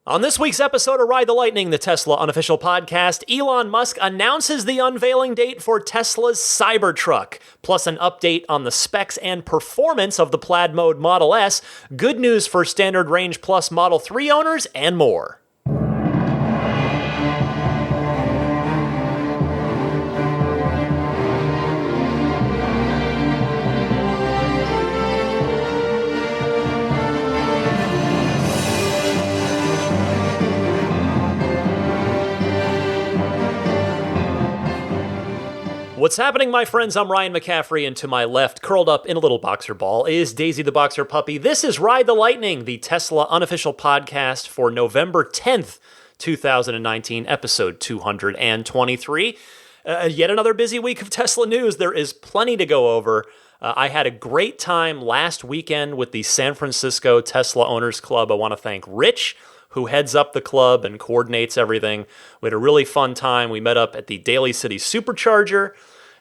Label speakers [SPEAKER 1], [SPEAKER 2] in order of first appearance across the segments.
[SPEAKER 1] On this week's episode of Ride the Lightning, the Tesla unofficial podcast, Elon Musk announces the unveiling date for Tesla's Cybertruck, plus an update on the specs and performance of the Plaid Mode Model S, good news for Standard Range Plus Model 3 owners, and more. What's happening, my friends? I'm Ryan McCaffrey, and to my left, curled up in a little boxer ball, is Daisy the Boxer Puppy. This is Ride the Lightning, the Tesla unofficial podcast for November 10th, 2019, episode 223. Yet another busy week of Tesla news. There is plenty to go over. I had a great time last weekend with the San Francisco Tesla Owners Club. I want to thank Rich, who heads up the club and coordinates everything. We had a really fun time. We met up at the Daly City Supercharger,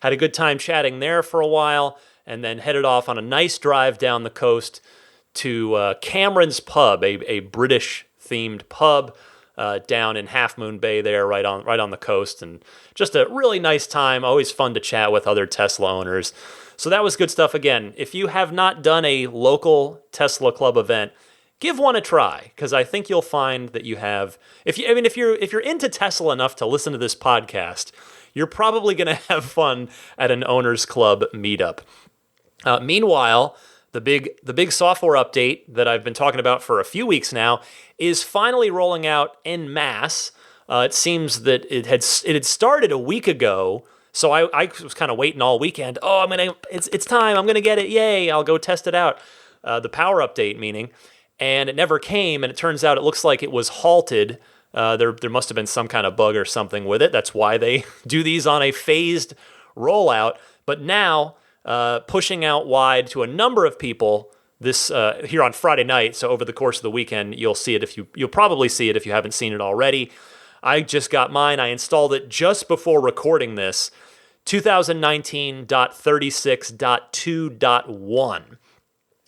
[SPEAKER 1] had a good time chatting there for a while, and then headed off on a nice drive down the coast to Cameron's Pub, a British-themed pub down in Half Moon Bay there, right on the coast, and just a really nice time. Always fun to chat with other Tesla owners. So that was good stuff. Again, if you have not done a local Tesla Club event, give one a try, because I think you'll find that you have. If you're into Tesla enough to listen to this podcast, you're probably going to have fun at an owners club meetup. Meanwhile, the big software update that I've been talking about for a few weeks now is finally rolling out en masse. It seems that it had started a week ago. So I was kind of waiting all weekend. Oh, it's time. I'm gonna get it. Yay! I'll go test it out. The power update, meaning. And it never came, and it turns out it looks like it was halted. There must have been some kind of bug or something with it. That's why they do these on a phased rollout. But now, pushing out wide to a number of people this here on Friday night. So over the course of the weekend, you'll see it you'll probably see it if you haven't seen it already. I just got mine. I installed it just before recording this, 2019.36.2.1.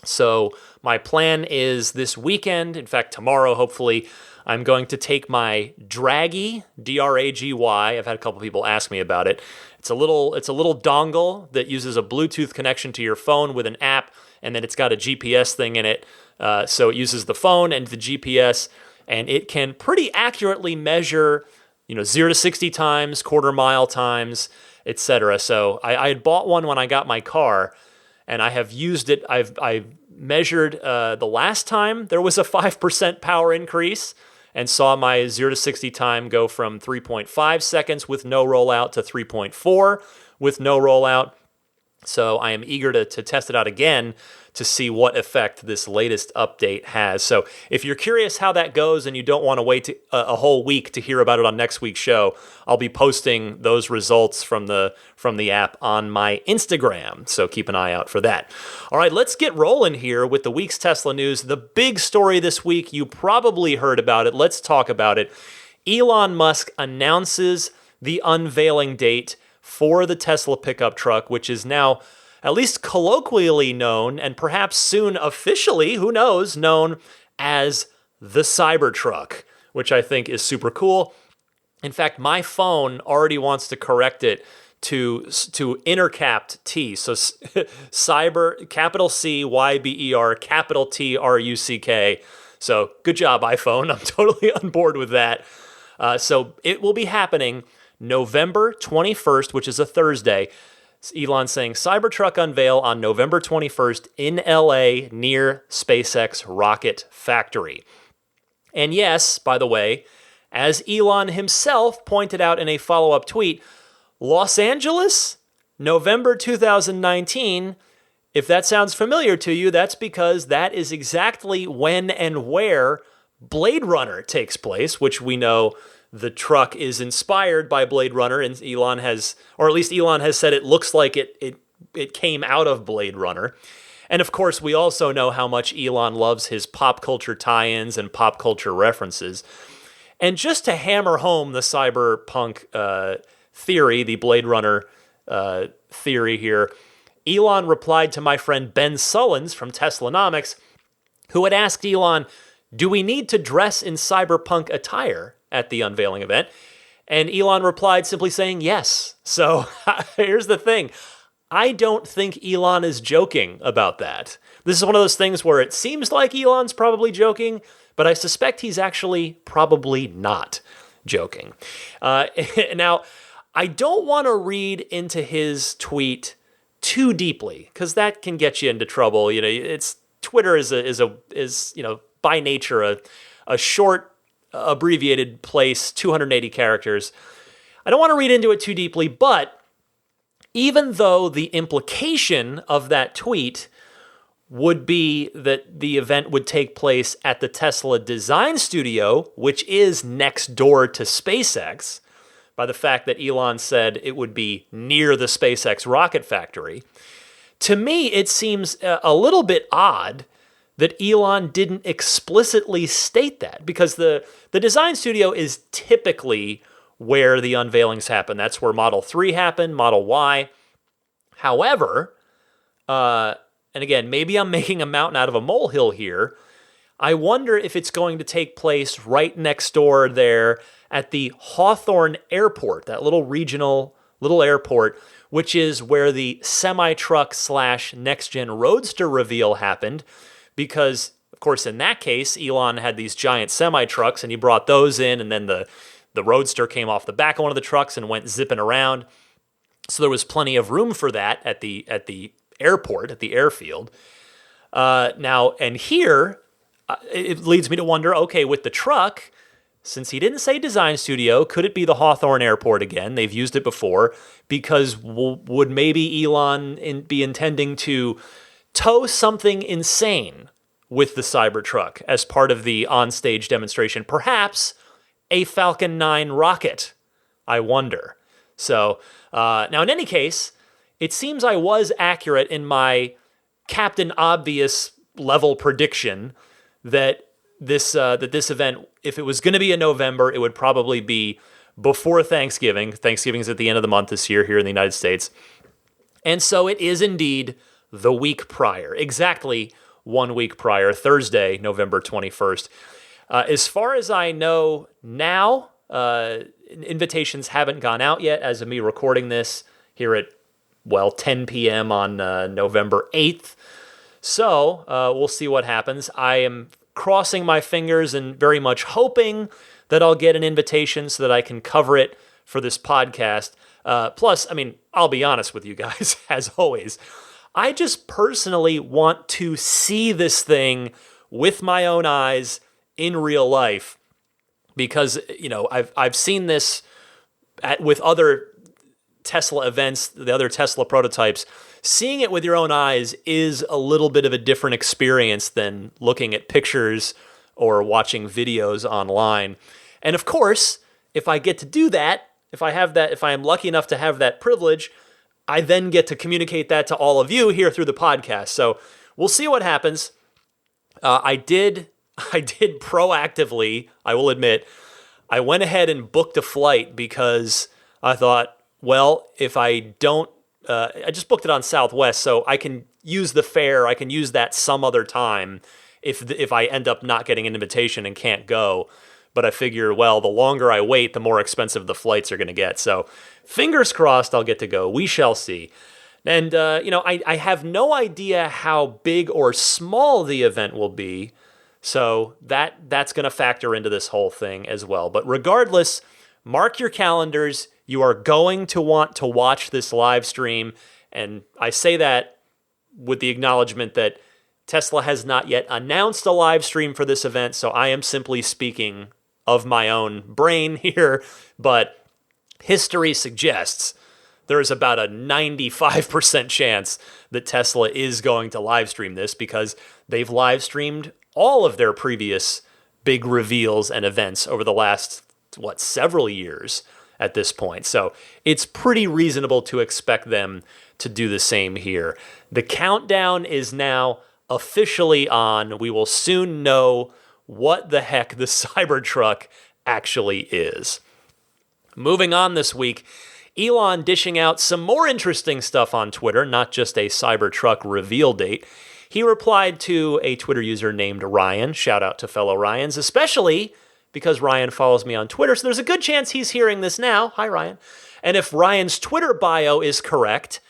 [SPEAKER 1] So my plan is this weekend, in fact, tomorrow, hopefully, I'm going to take my Draggy, D-R-A-G-Y. I've had a couple people ask me about it. It's a little dongle that uses a Bluetooth connection to your phone with an app, and then it's got a GPS thing in it. So it uses the phone and the GPS, and it can pretty accurately measure, 0 to 60 times, quarter mile times, etc. So I had bought one when I got my car, and I have used it. I've measured the last time there was a 5% power increase and saw my 0 to 60 time go from 3.5 seconds with no rollout to 3.4 with no rollout. So I am eager to test it out again to see what effect this latest update has. So if you're curious how that goes and you don't want to wait a whole week to hear about it on next week's show, I'll be posting those results from the app on my Instagram. So keep an eye out for that. All right, let's get rolling here with the week's Tesla news. The big story this week, you probably heard about it. Let's talk about it. Elon Musk announces the unveiling date for the Tesla pickup truck, which is now at least colloquially known, and perhaps soon officially, who knows, known as the Cybertruck, which I think is super cool. In fact, my phone already wants to correct it to intercapped T. So cyber, capital C, Y-B-E-R, capital T, R-U-C-K. So good job, iPhone. I'm totally on board with that. So it will be happening November 21st, which is a Thursday. Elon saying Cybertruck unveil on November 21st in LA near SpaceX rocket factory. And yes, by the way, as Elon himself pointed out in a follow-up tweet, Los Angeles, November 2019, if that sounds familiar to you, that's because that is exactly when and where Blade Runner takes place, which we know the truck is inspired by Blade Runner, and Elon has said it looks like it came out of Blade Runner. And of course, we also know how much Elon loves his pop culture tie-ins and pop culture references. And just to hammer home the cyberpunk theory, the Blade Runner theory here, Elon replied to my friend Ben Sullins from Teslanomics, who had asked Elon, do we need to dress in cyberpunk attire at the unveiling event? And Elon replied simply saying yes. So here's the thing. I don't think Elon is joking about that. This is one of those things where it seems like Elon's probably joking, but I suspect he's actually probably not joking. Now, I don't want to read into his tweet too deeply because that can get you into trouble. You know, it's Twitter is by nature a short, abbreviated place, 280 characters. I don't want to read into it too deeply, but even though the implication of that tweet would be that the event would take place at the Tesla design studio, which is next door to SpaceX, by the fact that Elon said it would be near the SpaceX rocket factory, to me it seems a little bit odd that Elon didn't explicitly state that, because the design studio is typically where the unveilings happen. That's where Model 3 happened, Model Y. However, and again, maybe I'm making a mountain out of a molehill here, I wonder if it's going to take place right next door there at the Hawthorne Airport, that little regional little airport, which is where the semi-truck / next-gen Roadster reveal happened. Because, of course, in that case, Elon had these giant semi-trucks, and he brought those in, and then the Roadster came off the back of one of the trucks and went zipping around. So there was plenty of room for that at the airport, at the airfield. Now, and here, it leads me to wonder, okay, with the truck, since he didn't say design studio, could it be the Hawthorne Airport again? They've used it before. Because would maybe Elon be intending to tow something insane with the Cybertruck as part of the onstage demonstration? Perhaps a Falcon 9 rocket, I wonder. So, now in any case, it seems I was accurate in my Captain Obvious level prediction that this event, if it was going to be in November, it would probably be before Thanksgiving. Thanksgiving is at the end of the month this year here in the United States. And so it is indeed the week prior, exactly 1 week prior, Thursday, November 21st. As far as I know now, invitations haven't gone out yet as of me recording this here at, 10 p.m. on November 8th. So we'll see what happens. I am crossing my fingers and very much hoping that I'll get an invitation so that I can cover it for this podcast. Plus, I mean, I'll be honest with you guys, as always, I just personally want to see this thing with my own eyes in real life, because, you know, I've seen this with other Tesla events, the other Tesla prototypes. Seeing it with your own eyes is a little bit of a different experience than looking at pictures or watching videos online. And of course, if I get to do that, if I am lucky enough to have that privilege, I then get to communicate that to all of you here through the podcast. So we'll see what happens. I did proactively, I will admit, I went ahead and booked a flight because I thought, well, if I don't, I just booked it on Southwest, so I can use the fare, I can use that some other time if I end up not getting an invitation and can't go. But I figure, well, the longer I wait, the more expensive the flights are going to get. So fingers crossed I'll get to go. We shall see. And, I have no idea how big or small the event will be. So that's going to factor into this whole thing as well. But regardless, mark your calendars. You are going to want to watch this live stream. And I say that with the acknowledgement that Tesla has not yet announced a live stream for this event. So I am simply speaking of my own brain here, but history suggests there is about a 95% chance that Tesla is going to live stream this, because they've live streamed all of their previous big reveals and events over the last, several years at this point. So it's pretty reasonable to expect them to do the same here. The countdown is now officially on. We will soon know what the heck the Cybertruck actually is. Moving on this week, Elon dishing out some more interesting stuff on Twitter, not just a Cybertruck reveal date. he replied to a Twitter user named Ryan. Shout out to fellow Ryans, especially because Ryan follows me on Twitter. So there's a good chance he's hearing this now. Hi, Ryan. And if Ryan's Twitter bio is correct,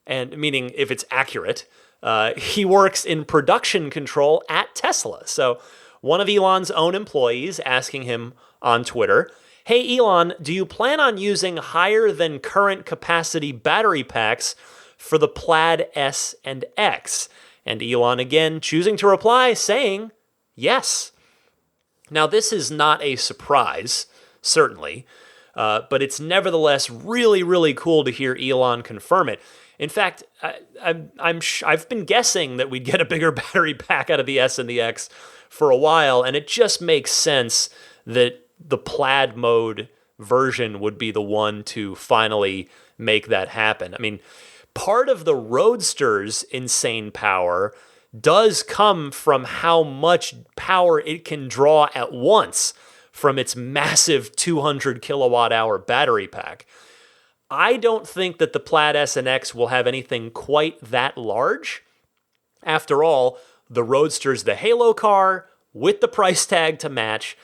[SPEAKER 1] and meaning if it's accurate, he works in production control at Tesla. So one of Elon's own employees asking him on Twitter, "Hey Elon, do you plan on using higher than current capacity battery packs for the Plaid S and X?" And Elon again choosing to reply saying, yes. Now this is not a surprise, certainly, but it's nevertheless really, really cool to hear Elon confirm it. In fact, I've been guessing that we'd get a bigger battery pack out of the S and the X for a while, and it just makes sense that the Plaid mode version would be the one to finally make that happen. I mean, part of the Roadster's insane power does come from how much power it can draw at once from its massive 200 kilowatt hour battery pack. I don't think that the Plaid S and X will have anything quite that large. After all, the Roadster's the halo car with the price tag to match,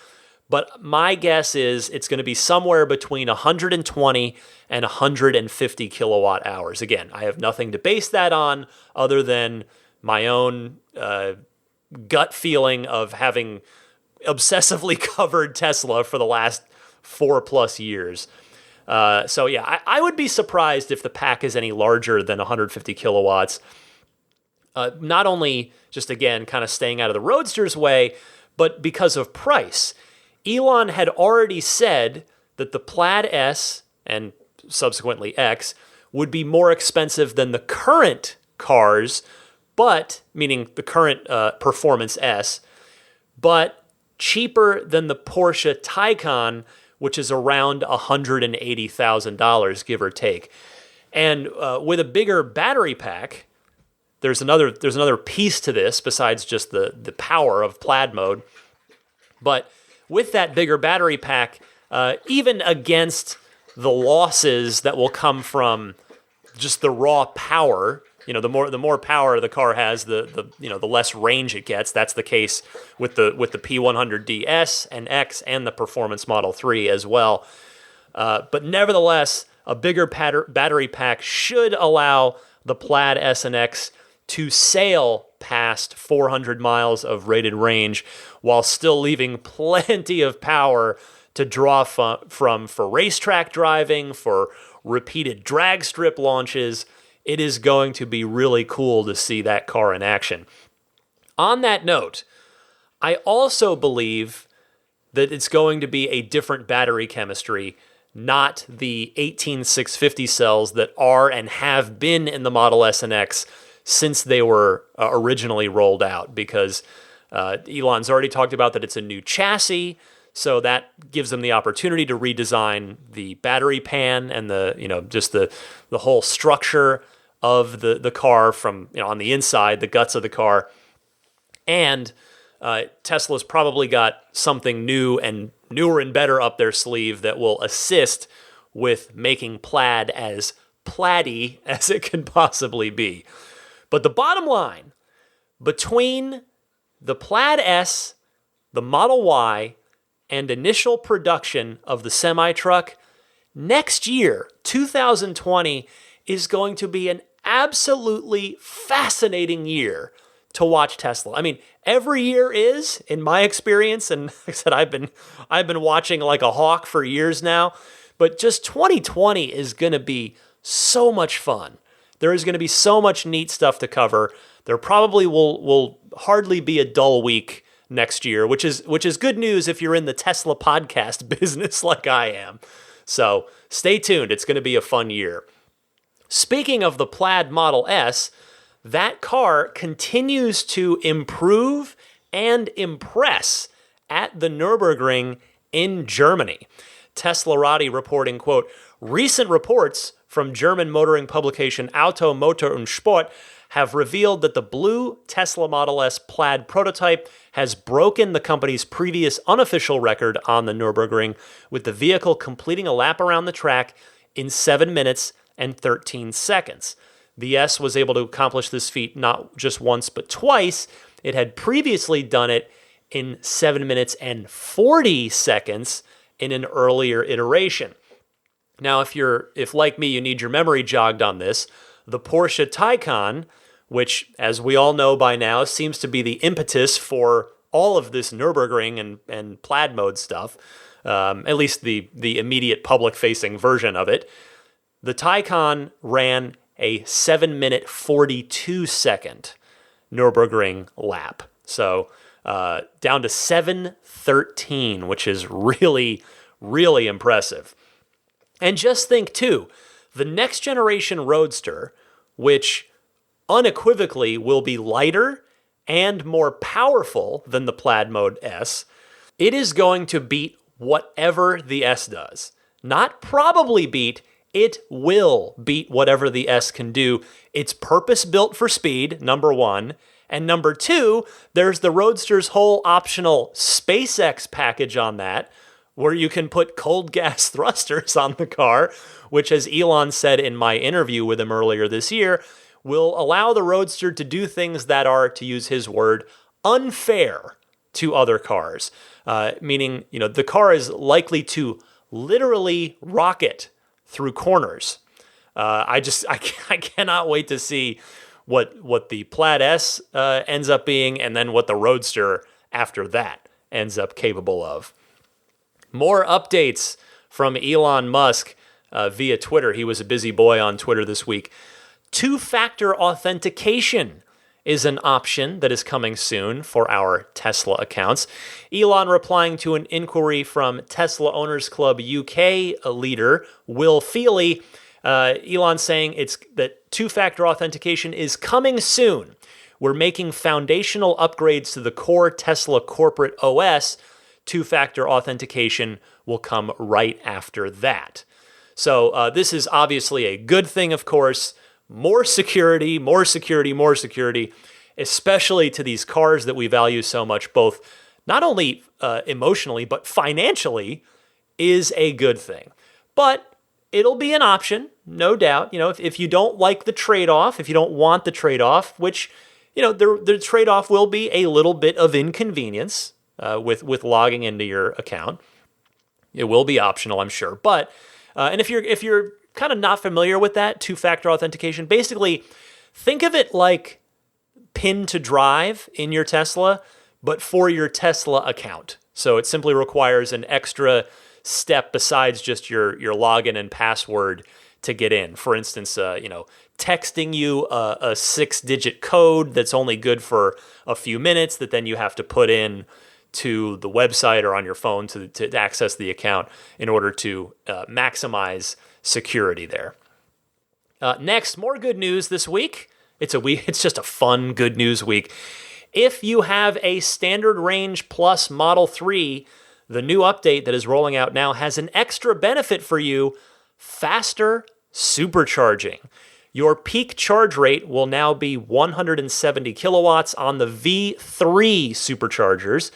[SPEAKER 1] but my guess is it's going to be somewhere between 120 and 150 kilowatt hours. Again, I have nothing to base that on other than my own gut feeling of having obsessively covered Tesla for the last 4+ years. So yeah, I would be surprised if the pack is any larger than 150 kilowatts. Not only just, again, kind of staying out of the Roadster's way, but because of price. Elon had already said that the Plaid S and subsequently X would be more expensive than the current cars, but, meaning the current Performance S, but cheaper than the Porsche Taycan, which is around $180,000, give or take. And with a bigger battery pack, there's another piece to this besides just the power of Plaid mode. But with that bigger battery pack, even against the losses that will come from just the raw power, the more power the car has, the less range it gets. That's the case with the P100DS and X and the Performance Model 3 as well. But nevertheless, a bigger battery pack should allow the Plaid S and X to sail past 400 miles of rated range while still leaving plenty of power to draw from for racetrack driving, for repeated drag strip launches. It is going to be really cool to see that car in action. On that note, I also believe that it's going to be a different battery chemistry, not the 18650 cells that are and have been in the Model S and X since they were originally rolled out, because Elon's already talked about that it's a new chassis, so that gives them the opportunity to redesign the battery pan and the whole structure of the car from on the inside, the guts of the car. And Tesla's probably got something new and newer and better up their sleeve that will assist with making Plaid as plaid-y as it can possibly be. But the bottom line, between the Plaid S, the Model Y, and initial production of the semi-truck, next year, 2020, is going to be an absolutely fascinating year to watch Tesla. I mean, every year is, in my experience, and like I said, I've been watching like a hawk for years now, but just 2020 is going to be so much fun. There is going to be so much neat stuff to cover. There probably will hardly be a dull week next year, which is good news if you're in the Tesla podcast business like I am. So stay tuned. It's going to be a fun year. Speaking of the Plaid Model S, that car continues to improve and impress at the Nurburgring in Germany. Teslarati reporting, quote, "Recent reports from German motoring publication Auto, Motor und Sport have revealed that the blue Tesla Model S Plaid prototype has broken the company's previous unofficial record on the Nürburgring, with the vehicle completing a lap around the track in 7 minutes and 13 seconds. The S was able to accomplish this feat not just once, but twice. It had previously done it in 7 minutes and 40 seconds in an earlier iteration. Now, if like me, you need your memory jogged on this, the Porsche Taycan, which, as we all know by now, seems to be the impetus for all of this Nurburgring and Plaid Mode stuff, at least the immediate public-facing version of it. The Taycan ran a 7-minute 42-second Nurburgring lap. So down to 7:13, which is really, really impressive. And just think, too, the next generation Roadster, which unequivocally will be lighter and more powerful than the Plaid Mode S, it is going to beat whatever the S does. Not probably beat, it will beat whatever the S can do. It's purpose-built for speed, number one. And number two, there's the Roadster's whole optional SpaceX package on that, where you can put cold gas thrusters on the car, which, as Elon said in my interview with him earlier this year, will allow the Roadster to do things that are, to use his word, unfair to other cars. Meaning, the car is likely to literally rocket through corners. I cannot wait to see what the Plaid S ends up being, and then what the Roadster after that ends up capable of. More updates from Elon Musk via Twitter. He was a busy boy on Twitter this week. Two-factor authentication is an option that is coming soon for our Tesla accounts. Elon replying to an inquiry from Tesla Owners Club UK leader Will Feely. Elon saying that two-factor authentication is coming soon. We're making foundational upgrades to the core Tesla corporate OS. Two-factor authentication will come right after that. So this is obviously a good thing, of course. More security, more security, more security, especially to these cars that we value so much, both not only emotionally, but financially, is a good thing. But it'll be an option, no doubt. If you don't like the trade-off, if you don't want the trade-off, which, the trade-off will be a little bit of inconvenience with logging into your account. It will be optional, I'm sure. But and if you're kind of not familiar with that two-factor authentication, basically think of it like pin to drive in your Tesla, but for your Tesla account. So it simply requires an extra step besides just your login and password to get in. For instance, texting you a 6-digit code that's only good for a few minutes that then you have to put in to the website or on your phone to access the account in order to maximize security there. Next, more good news this week. It's just a fun good news week. If you have a Standard Range Plus Model 3, the new update that is rolling out now has an extra benefit for you: faster supercharging. Your peak charge rate will now be 170 kilowatts on the V3 superchargers,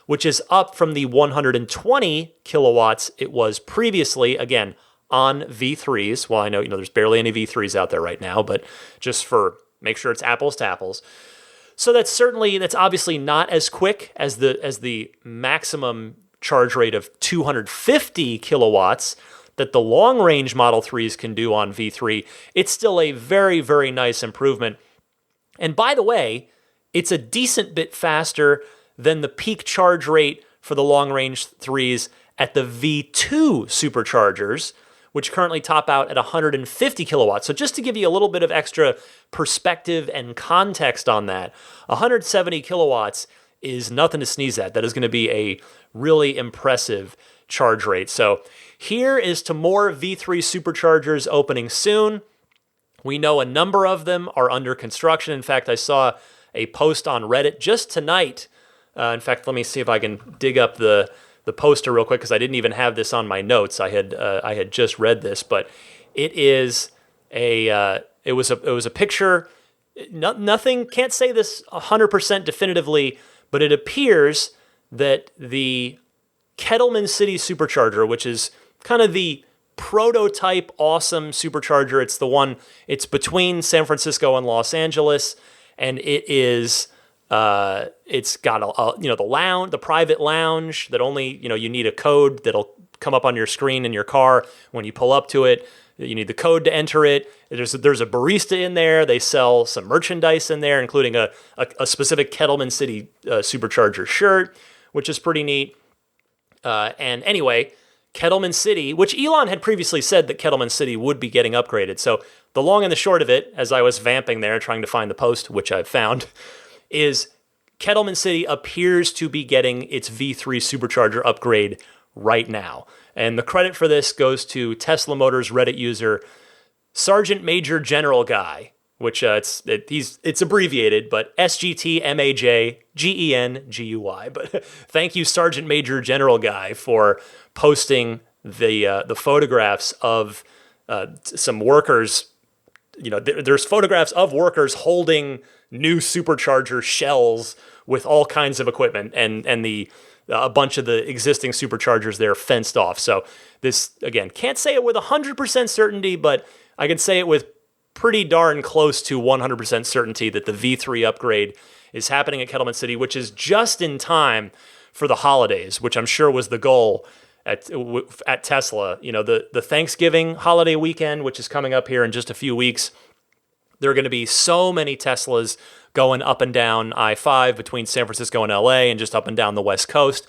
[SPEAKER 1] which is up from the 120 kilowatts it was previously, again, on V3s. Well, I know, there's barely any V3s out there right now, but just make sure it's apples to apples. So that's obviously not as quick as the maximum charge rate of 250 kilowatts that the long-range Model 3s can do on V3. It's still a very, very nice improvement. And by the way, it's a decent bit faster than the peak charge rate for the long-range 3s at the V2 superchargers, which currently top out at 150 kilowatts. So just to give you a little bit of extra perspective and context on that, 170 kilowatts is nothing to sneeze at. That is going to be a really impressive charge rate. So here is to more V3 superchargers opening soon. We know a number of them are under construction. In fact, I saw a post on Reddit just tonight. In fact, let me see if I can dig up the poster real quick, because I didn't even have this on my notes. I had just read this, but it was a picture. Nothing, can't say this 100% definitively, but it appears that the Kettleman City Supercharger, which is kind of the prototype awesome supercharger. It's the one, it's between San Francisco and Los Angeles, and it is it's got the private lounge that only, you need a code that'll come up on your screen in your car when you pull up to it. You need the code to enter it. There's a barista in there. They sell some merchandise in there, including a specific Kettleman City Supercharger shirt, which is pretty neat. And anyway, Kettleman City, which Elon had previously said that Kettleman City would be getting upgraded. So the long and the short of it, as I was vamping there trying to find the post, which I've found, is Kettleman City appears to be getting its V3 Supercharger upgrade right now. And the credit for this goes to Tesla Motors Reddit user Sergeant Major General Guy, which it's abbreviated, but SGTMAJGENGUY. But thank you, Sergeant Major General Guy, for posting the photographs of some workers. There's photographs of workers holding new supercharger shells with all kinds of equipment, and a bunch of the existing superchargers there fenced off. So this, again, can't say it with 100% certainty, but I can say it with pretty darn close to 100% certainty that the V3 upgrade is happening at Kettleman City, which is just in time for the holidays, which I'm sure was the goal at Tesla. The Thanksgiving holiday weekend, which is coming up here in just a few weeks. There are going to be so many Teslas going up and down I-5 between San Francisco and LA, and just up and down the West Coast.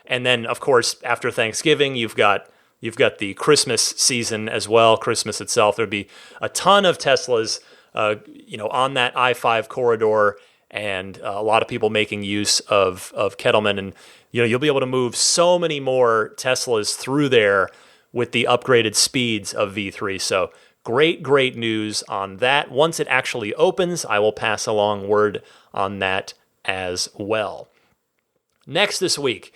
[SPEAKER 1] And then, of course, after Thanksgiving, you've got the Christmas season as well, Christmas itself. There'd be a ton of Teslas, on that I-5 corridor, and a lot of people making use of Kettleman. And, you'll be able to move so many more Teslas through there with the upgraded speeds of V3. So great news on that. Once it actually opens, I will pass along word on that as well. Next this week,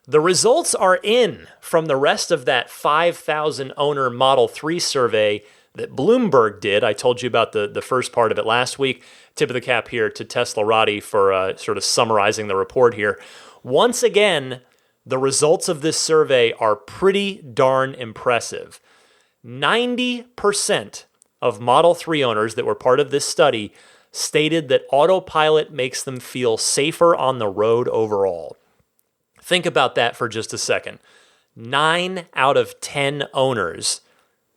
[SPEAKER 1] the results are in from the rest of that 5,000 owner Model 3 survey that Bloomberg did. I told you about the first part of it last week. Tip of the cap here to Tesla Roddy for sort of summarizing the report here. Once again, the results of this survey are pretty darn impressive. 90% of Model 3 owners that were part of this study stated that Autopilot makes them feel safer on the road overall. Think about that for just a second. 9 out of 10 owners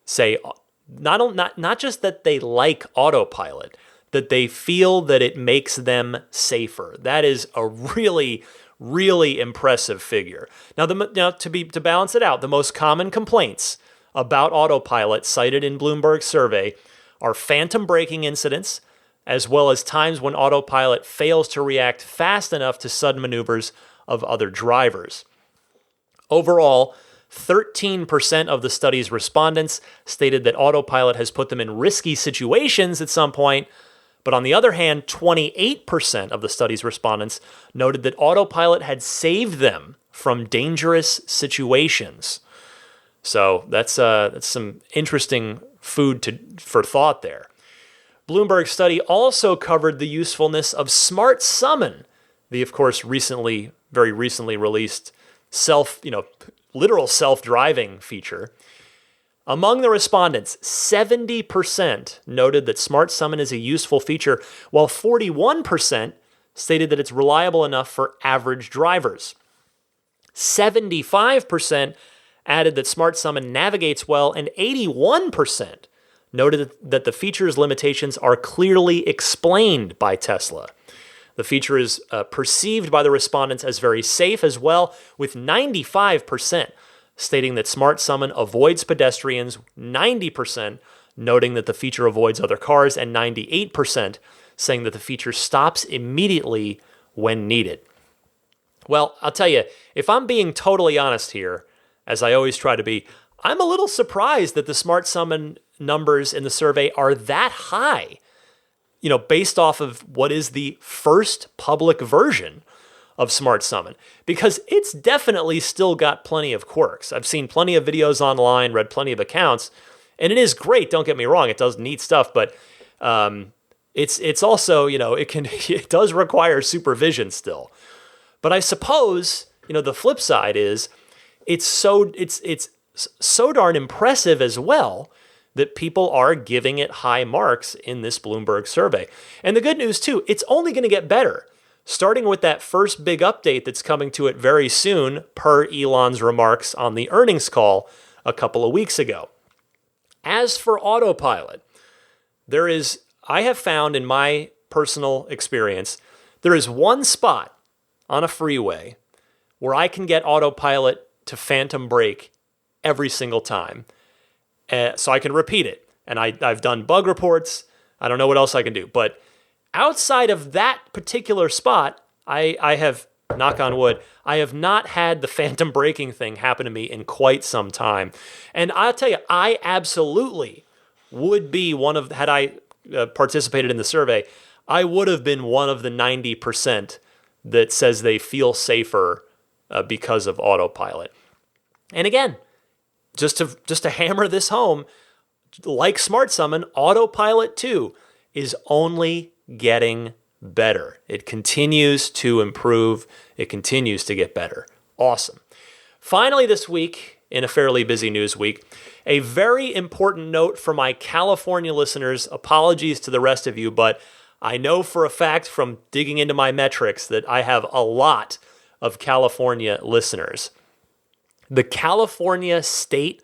[SPEAKER 1] say not just that they like Autopilot, that they feel that it makes them safer. That is a really impressive figure. Now, to balance it out, the most common complaints about Autopilot cited in Bloomberg's survey are phantom braking incidents, as well as times when Autopilot fails to react fast enough to sudden maneuvers of other drivers. Overall, 13% of the study's respondents stated that Autopilot has put them in risky situations at some point, but on the other hand, 28% of the study's respondents noted that Autopilot had saved them from dangerous situations. So that's some interesting food for thought there. Bloomberg's study also covered the usefulness of Smart Summon, the, of course, very recently released literal self-driving feature. Among the respondents, 70% noted that Smart Summon is a useful feature, while 41% stated that it's reliable enough for average drivers. 75% added that Smart Summon navigates well, and 81% noted that the feature's limitations are clearly explained by Tesla. The feature is perceived by the respondents as very safe as well, with 95% stating that Smart Summon avoids pedestrians, 90% noting that the feature avoids other cars, and 98% saying that the feature stops immediately when needed. Well, I'll tell you, if I'm being totally honest here, as I always try to be, I'm a little surprised that the Smart Summon numbers in the survey are that high, based off of what is the first public version of Smart Summon, because it's definitely still got plenty of quirks. I've seen plenty of videos online, read plenty of accounts, and it is great, don't get me wrong, it does neat stuff, but it's also, it does require supervision still. But I suppose, the flip side is it's so darn impressive as well that people are giving it high marks in this Bloomberg survey. And the good news too, it's only going to get better, starting with that first big update that's coming to it very soon, per Elon's remarks on the earnings call a couple of weeks ago. As for Autopilot, I have found in my personal experience, there is one spot on a freeway where I can get Autopilot to phantom brake every single time. So I can repeat it. And I've done bug reports. I don't know what else I can do. But outside of that particular spot, I have, knock on wood, I have not had the phantom braking thing happen to me in quite some time. And I'll tell you, I absolutely would be had I participated in the survey, I would have been one of the 90% that says they feel safer because of Autopilot. And again, just to hammer this home, like Smart Summon, Autopilot 2 is only getting better. It continues to improve. It continues to get better. Awesome. Finally this week, in a fairly busy news week, a very important note for my California listeners. Apologies to the rest of you, but I know for a fact from digging into my metrics that I have a lot of California listeners. The California State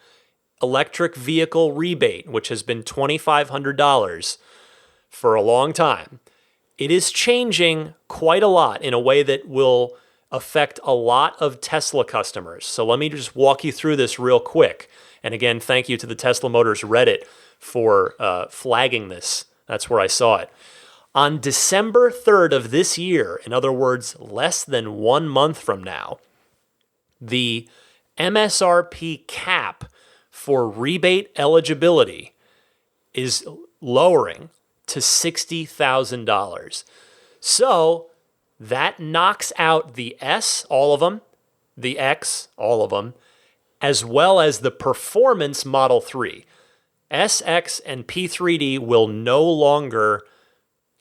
[SPEAKER 1] Electric Vehicle Rebate, which has been $2,500 for a long time, it is changing quite a lot in a way that will affect a lot of Tesla customers. So let me just walk you through this real quick. And again, thank you to the Tesla Motors Reddit for flagging this. That's where I saw it. On December 3rd of this year, in other words, less than 1 month from now, the MSRP cap for rebate eligibility is lowering to $60,000. So that knocks out the S, all of them, the X, all of them, as well as the Performance Model 3. SX and P3D will no longer,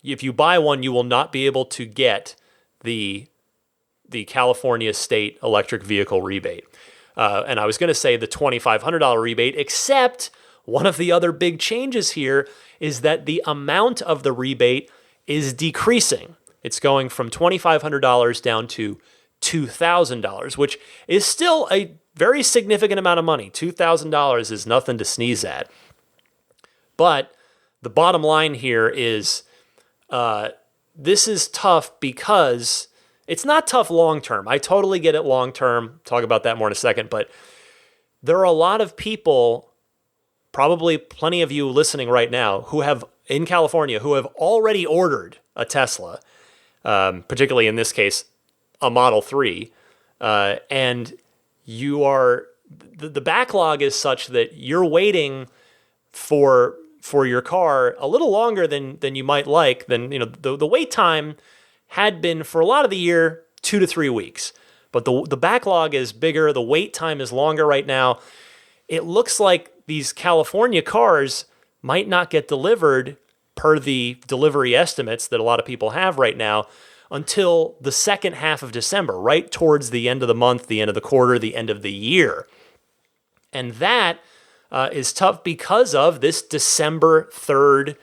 [SPEAKER 1] if you buy one, you will not be able to get the California State Electric Vehicle Rebate. And I was going to say the $2,500 rebate, except one of the other big changes here is that the amount of the rebate is decreasing. It's going from $2,500 down to $2,000, which is still a very significant amount of money. $2,000 is nothing to sneeze at. But the bottom line here is this is tough because it's not tough long term. I totally get it long term. Talk about that more in a second. But there are a lot of people, probably plenty of you listening right now, who have, in California, who have already ordered a Tesla, particularly in this case, a Model 3. And you are, the backlog is such that you're waiting for your car a little longer than you might like. The wait time had been for a lot of the year 2 to 3 weeks, but the backlog is bigger. The wait time is longer right now. It looks like these California cars might not get delivered per the delivery estimates that a lot of people have right now until the second half of December, right towards the end of the month, the end of the quarter, the end of the year. And that is tough because of this December 3rd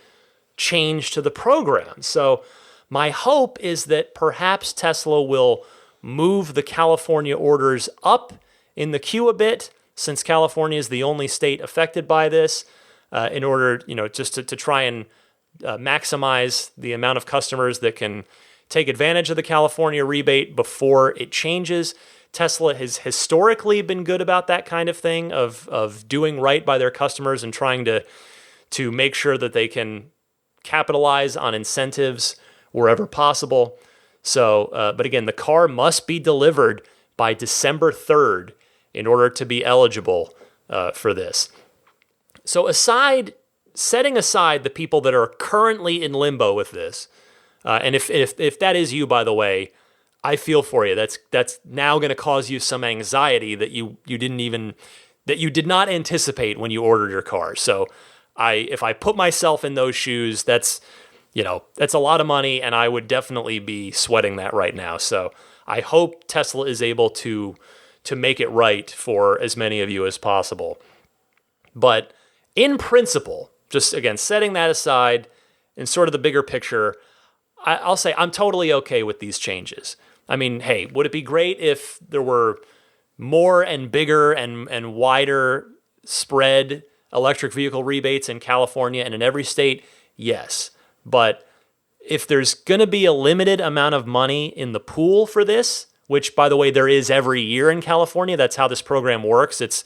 [SPEAKER 1] change to the program. So my hope is that perhaps Tesla will move the California orders up in the queue a bit, since California is the only state affected by this, in order, just to try and maximize the amount of customers that can take advantage of the California rebate before it changes. Tesla has historically been good about that kind of thing, of doing right by their customers and trying to make sure that they can capitalize on incentives wherever possible. So, but again, the car must be delivered by December 3rd in order to be eligible for this. So setting aside the people that are currently in limbo with this, and if that is you, by the way, I feel for you. That's now going to cause you some anxiety that you did not anticipate when you ordered your car. So if I put myself in those shoes, that's a lot of money, and I would definitely be sweating that right now. So I hope Tesla is able to to make it right for as many of you as possible. But in principle, just again, setting that aside in sort of the bigger picture, I'll say I'm totally okay with these changes. I mean, hey, would it be great if there were more and bigger and wider spread electric vehicle rebates in California and in every state? Yes. But if there's going to be a limited amount of money in the pool for this, which, by the way, there is every year in California, that's how this program works. It's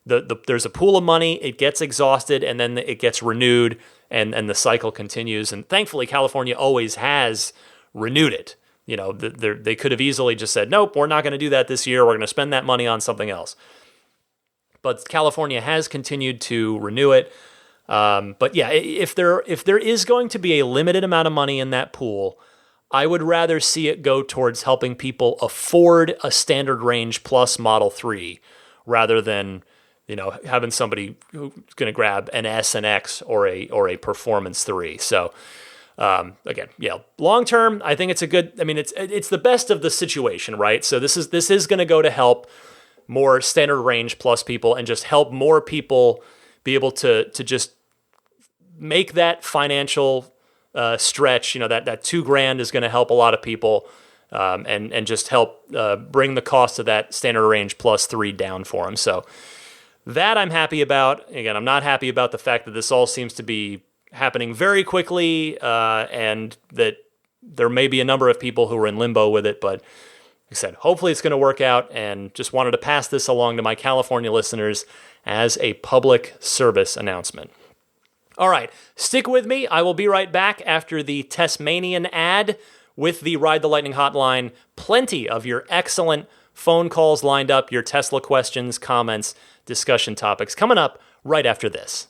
[SPEAKER 1] there's a pool of money, it gets exhausted, and then it gets renewed, and the cycle continues. And thankfully, California always has renewed it. You know, they could have easily just said, nope, we're not going to do that this year. We're going to spend that money on something else. But California has continued to renew it. But yeah, if there is going to be a limited amount of money in that pool, I would rather see it go towards helping people afford a standard range plus Model 3 rather than, you know, having somebody who's going to grab an S and X or a Performance 3. So again, yeah, long term, I think it's a good. I mean, it's the best of the situation, right? So this is going to go to help more standard range plus people and just help more people be able to just make that financial stretch. You know, that $2,000 is going to help a lot of people, and just help bring the cost of that standard range plus 3 down for them. So that I'm happy about. Again, I'm not happy about the fact that this all seems to be happening very quickly, and that there may be a number of people who are in limbo with it. But like I said, hopefully it's going to work out, and just wanted to pass this along to my California listeners as a public service announcement. All right, stick with me. I will be right back after the Tasmanian ad with the Ride the Lightning hotline. Plenty of your excellent phone calls lined up, your Tesla questions, comments, discussion topics coming up right after this.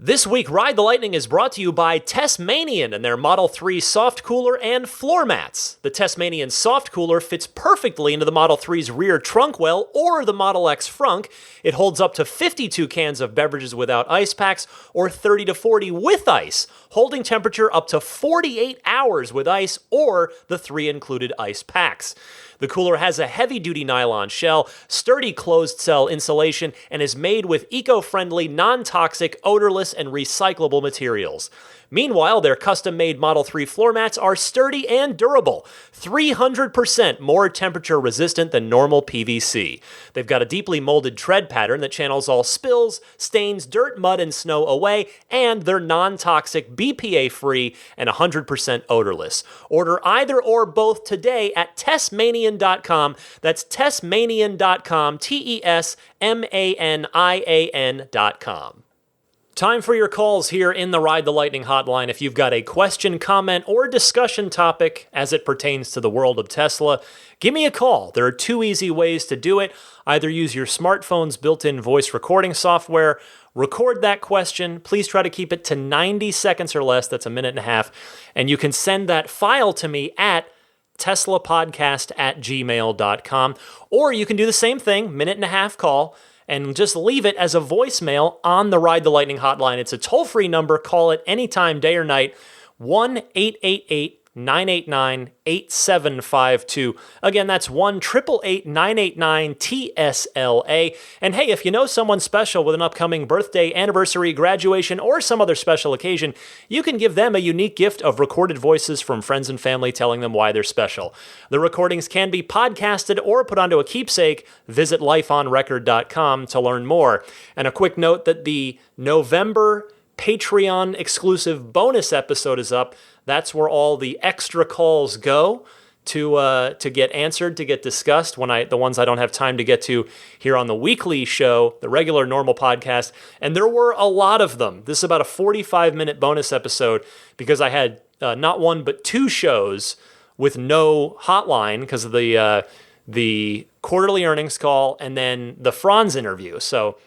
[SPEAKER 1] This week, Ride the Lightning is brought to you by Tasmanian and their Model 3 soft cooler and floor mats. The Tasmanian soft cooler fits perfectly into the Model 3's rear trunk well or the Model X frunk. It holds up to 52 cans of beverages without ice packs or 30 to 40 with ice, holding temperature up to 48 hours with ice or the 3 included ice packs. The cooler has a heavy-duty nylon shell, sturdy closed-cell insulation, and is made with eco-friendly, non-toxic, odorless, and recyclable materials. Meanwhile, their custom-made Model 3 floor mats are sturdy and durable, 300% more temperature-resistant than normal PVC. They've got a deeply molded tread pattern that channels all spills, stains, dirt, mud, and snow away, and they're non-toxic, BPA-free, and 100% odorless. Order either or both today at Tasmanian.com. That's Tasmanian.com, Tesmanian.com. Time for your calls here in the Ride the Lightning hotline. If you've got a question, comment, or discussion topic as it pertains to the world of Tesla, give me a call. There are 2 easy ways to do it. Either use your smartphone's built-in voice recording software, record that question. Please try to keep it to 90 seconds or less. That's a minute and a half. And you can send that file to me at teslapodcast@gmail.com. Or you can do the same thing, minute and a half call, and just leave it as a voicemail on the Ride the Lightning hotline. It's a toll-free number. Call it anytime, day or night, 1-888-989-8752. Again, that's 1-888-989-TSLA. And hey, if you know someone special with an upcoming birthday, anniversary, graduation, or some other special occasion, you can give them a unique gift of recorded voices from friends and family telling them why they're special. The recordings can be podcasted or put onto a keepsake. Visit lifeonrecord.com to learn more. And a quick note that the November Patreon exclusive bonus episode is up. That's where all the extra calls go to get answered, to get discussed, the ones I don't have time to get to here on the weekly show, the regular normal podcast. And there were a lot of them. This is about a 45-minute bonus episode because I had not one but 2 shows with no hotline because of the quarterly earnings call and then the Franz interview. So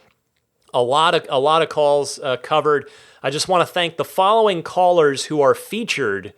[SPEAKER 1] a lot of calls covered. I just want to thank the following callers who are featured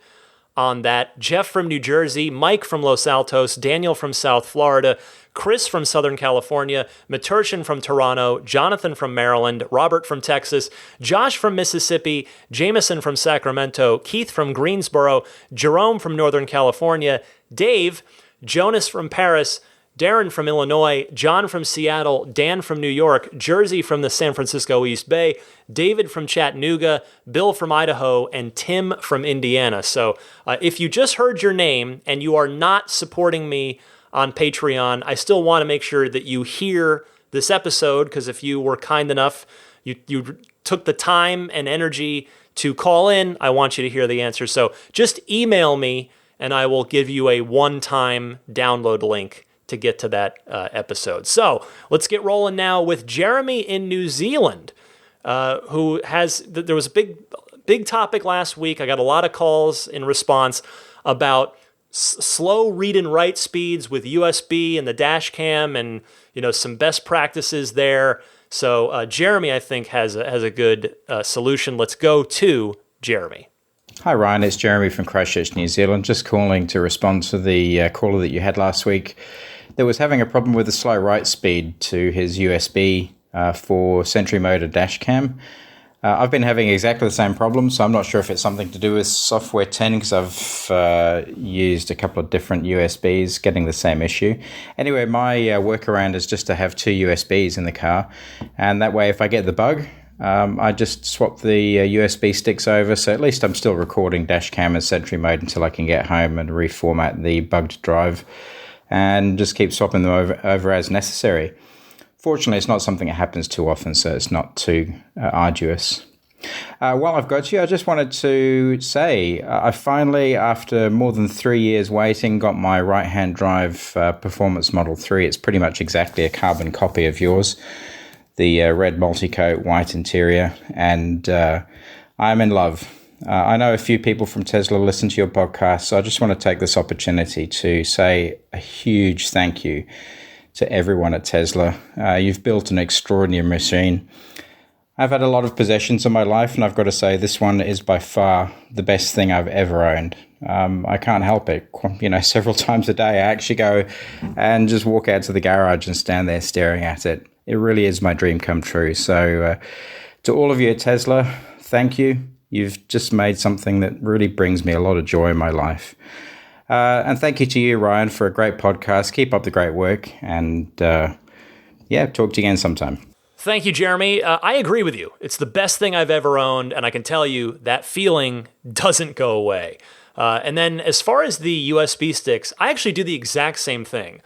[SPEAKER 1] on that. Jeff from New Jersey, Mike from Los Altos, Daniel from South Florida, Chris from Southern California, Maturshan from Toronto, Jonathan from Maryland, Robert from Texas, Josh from Mississippi, Jameson from Sacramento, Keith from Greensboro, Jerome from Northern California, Dave, Jonas from Paris, Darren from Illinois, John from Seattle, Dan from New York, Jersey from the San Francisco East Bay, David from Chattanooga, Bill from Idaho, and Tim from Indiana. So if you just heard your name and you are not supporting me on Patreon, I still want to make sure that you hear this episode, because if you were kind enough, you took the time and energy to call in, I want you to hear the answer. So just email me and I will give you a one-time download link to get to that episode. So let's get rolling now with Jeremy in New Zealand, who has, there was a big topic last week. I got a lot of calls in response about slow read and write speeds with USB and the dash cam, and some best practices there. So Jeremy, I think, has a good solution. Let's go to Jeremy.
[SPEAKER 2] Hi, Ryan. It's Jeremy from Christchurch, New Zealand. Just calling to respond to the caller that you had last week that was having a problem with the slow write speed to his USB for Sentry Motor dash cam. I've been having exactly the same problem, so I'm not sure if it's something to do with software 10, because I've used a couple of different USBs getting the same issue. Anyway, my workaround is just to have two USBs in the car, and that way if I get the bug, I just swap the USB sticks over, so at least I'm still recording dash cam and Sentry Mode until I can get home and reformat the bugged drive, and just keep swapping them over as necessary. Fortunately, it's not something that happens too often, so it's not too arduous. While I've got you, I just wanted to say I finally, after more than 3 years waiting, got my right-hand drive Performance Model 3. It's pretty much exactly a carbon copy of yours. The red multi-coat, white interior, and I'm in love. I know a few people from Tesla listen to your podcast, so I just want to take this opportunity to say a huge thank you to everyone at Tesla. You've built an extraordinary machine. I've had a lot of possessions in my life, and I've got to say this one is by far the best thing I've ever owned. I can't help it. Several times a day I actually go and just walk out to the garage and stand there staring at it. It really is my dream come true. So to all of you at Tesla, thank you. You've just made something that really brings me a lot of joy in my life. And thank you to you, Ryan, for a great podcast. Keep up the great work. And talk to you again sometime.
[SPEAKER 1] Thank you, Jeremy. I agree with you. It's the best thing I've ever owned. And I can tell you that feeling doesn't go away. And then as far as the USB sticks, I actually do the exact same thing.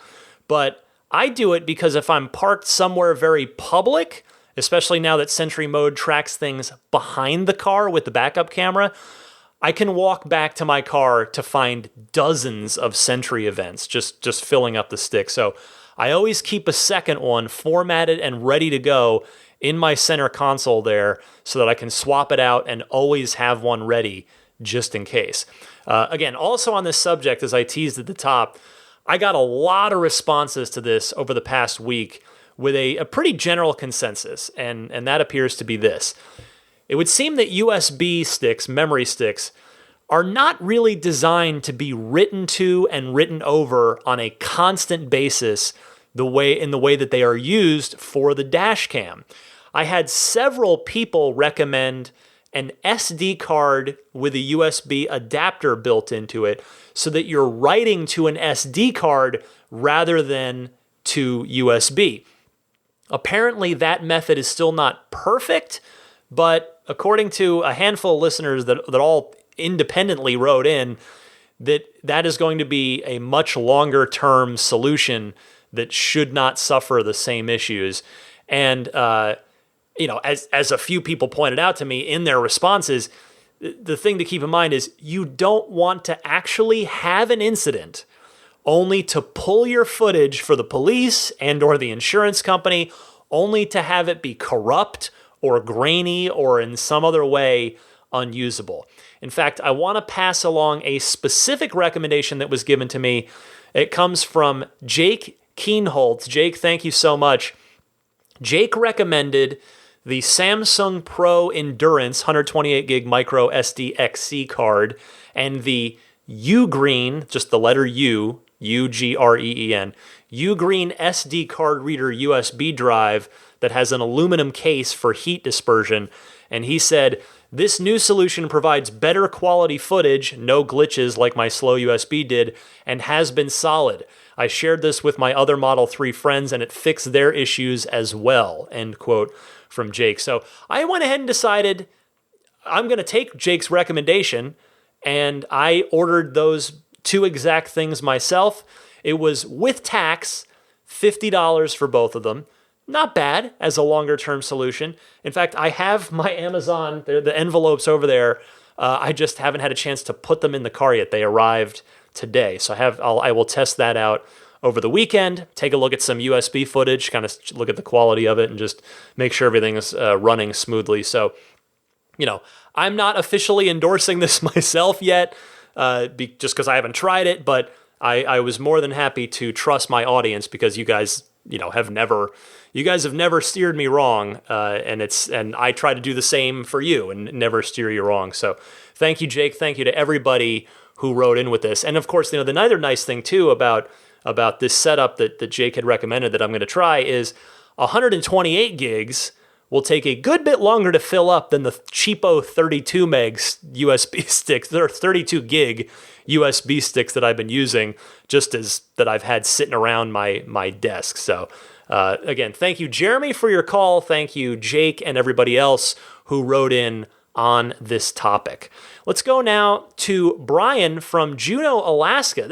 [SPEAKER 1] But I do it because if I'm parked somewhere very public, especially now that Sentry Mode tracks things behind the car with the backup camera, I can walk back to my car to find dozens of Sentry events just filling up the stick. So I always keep a second one formatted and ready to go in my center console there so that I can swap it out and always have one ready just in case. Again, also on this subject, as I teased at the top, I got a lot of responses to this over the past week with a pretty general consensus, and that appears to be this. It would seem that USB sticks, memory sticks, are not really designed to be written to and written over on a constant basis in the way that they are used for the dash cam. I had several people recommend an SD card with a USB adapter built into it so that you're writing to an SD card rather than to USB. Apparently, that method is still not perfect, but according to a handful of listeners that all independently wrote in, that is going to be a much longer term solution that should not suffer the same issues. And as a few people pointed out to me in their responses, the thing to keep in mind is you don't want to actually have an incident only to pull your footage for the police and or the insurance company, only to have it be corrupt or grainy or in some other way unusable. In fact, I want to pass along a specific recommendation that was given to me. It comes from Jake Keenholtz. Jake, thank you so much. Jake recommended the Samsung Pro Endurance 128 gig micro SD XC card and the Ugreen, just the letter U, Ugreen, Ugreen SD card reader USB drive that has an aluminum case for heat dispersion. And he said, this new solution provides better quality footage, no glitches like my slow USB did, and has been solid. I shared this with my other Model 3 friends and it fixed their issues as well, end quote from Jake. So I went ahead and decided I'm going to take Jake's recommendation, and I ordered those two exact things myself. It was with tax, $50 for both of them. Not bad as a longer-term solution. In fact, I have my Amazon, the envelopes over there. I just haven't had a chance to put them in the car yet. They arrived today. So I will test that out over the weekend, take a look at some USB footage, kind of look at the quality of it, and just make sure everything is running smoothly. So, I'm not officially endorsing this myself yet, just because I haven't tried it, but I was more than happy to trust my audience because you guys, have never steered me wrong, and I try to do the same for you and never steer you wrong. So thank you, Jake. Thank you to everybody who wrote in with this. And of course, the other nice thing too about this setup that Jake had recommended that I'm going to try is 128 gigs will take a good bit longer to fill up than the cheapo 32 megs USB sticks. There are 32 gig USB sticks that I've been using that I've had sitting around my desk. So again, thank you, Jeremy, for your call. Thank you, Jake, and everybody else who wrote in on this topic. Let's go now to Brian from Juneau, Alaska.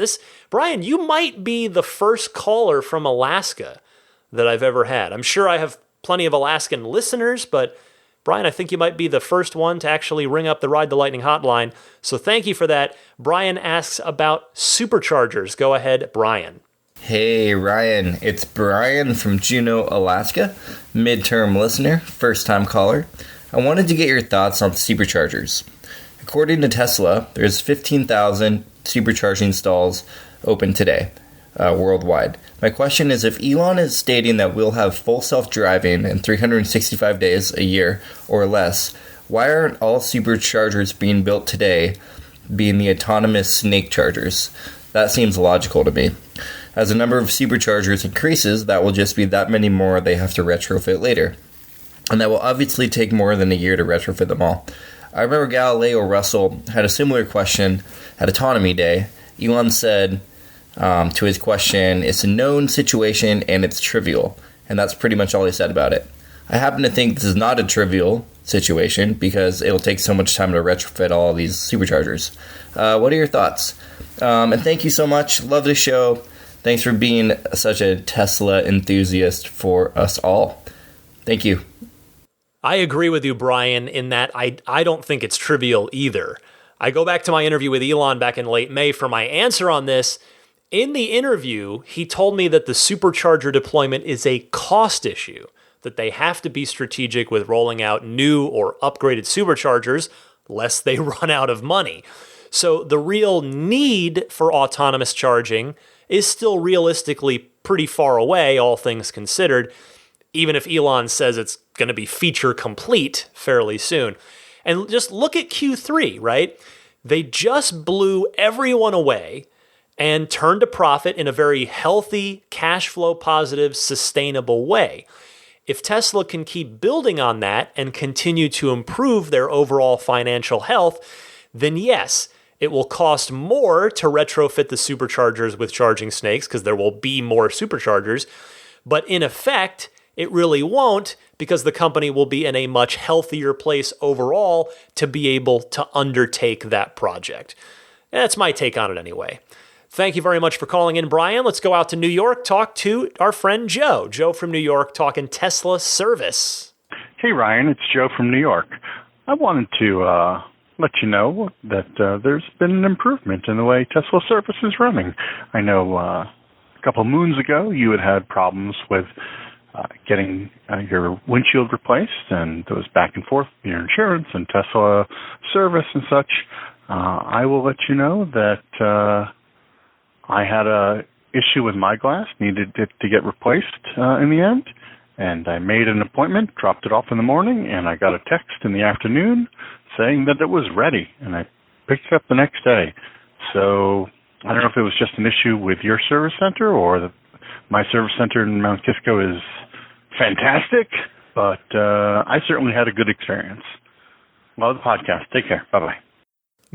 [SPEAKER 1] Brian, you might be the first caller from Alaska that I've ever had. I'm sure I have plenty of Alaskan listeners, but Brian, I think you might be the first one to actually ring up the Ride the Lightning hotline. So thank you for that. Brian asks about superchargers. Go ahead, Brian.
[SPEAKER 3] Hey, Ryan. It's Brian from Juneau, Alaska. Midterm listener, first-time caller. I wanted to get your thoughts on superchargers. According to Tesla, there's 15,000 supercharging stalls open today, worldwide. My question is, if Elon is stating that we'll have full self-driving in 365 days a year or less, why aren't all superchargers being built today being the autonomous snake chargers? That seems logical to me. As the number of superchargers increases, that will just be that many more they have to retrofit later. And that will obviously take more than a year to retrofit them all. I remember Galileo Russell had a similar question at Autonomy Day. Elon said to his question, it's a known situation and it's trivial. And that's pretty much all he said about it. I happen to think this is not a trivial situation because it'll take so much time to retrofit all these superchargers. What are your thoughts? And thank you so much. Love the show. Thanks for being such a Tesla enthusiast for us all. Thank you.
[SPEAKER 1] I agree with you, Brian, in that I don't think it's trivial either. I go back to my interview with Elon back in late May for my answer on this. In the interview, he told me that the supercharger deployment is a cost issue, that they have to be strategic with rolling out new or upgraded superchargers lest they run out of money. So the real need for autonomous charging is still realistically pretty far away, all things considered, even if Elon says it's going to be feature complete fairly soon. And just look at Q3, right? They just blew everyone away and turned a profit in a very healthy, cash flow positive, sustainable way. If Tesla can keep building on that and continue to improve their overall financial health, then yes, it will cost more to retrofit the superchargers with charging snakes because there will be more superchargers. But in effect, it really won't because the company will be in a much healthier place overall to be able to undertake that project. And that's my take on it anyway. Thank you very much for calling in, Brian. Let's go out to New York, talk to our friend Joe. Joe from New York talking Tesla service.
[SPEAKER 4] Hey, Ryan. It's Joe from New York. I wanted to let you know that there's been an improvement in the way Tesla service is running. I know a couple moons ago you had problems with getting your windshield replaced, and it was back and forth with your insurance and Tesla service and such. I will let you know that I had a issue with my glass, needed it to get replaced in the end, and I made an appointment, dropped it off in the morning, and I got a text in the afternoon saying that it was ready, and I picked it up the next day. So I don't know if it was just an issue with your service center or my service center in Mount Kisco is fantastic, but I certainly had a good experience. Love the podcast. Take care. Bye-bye.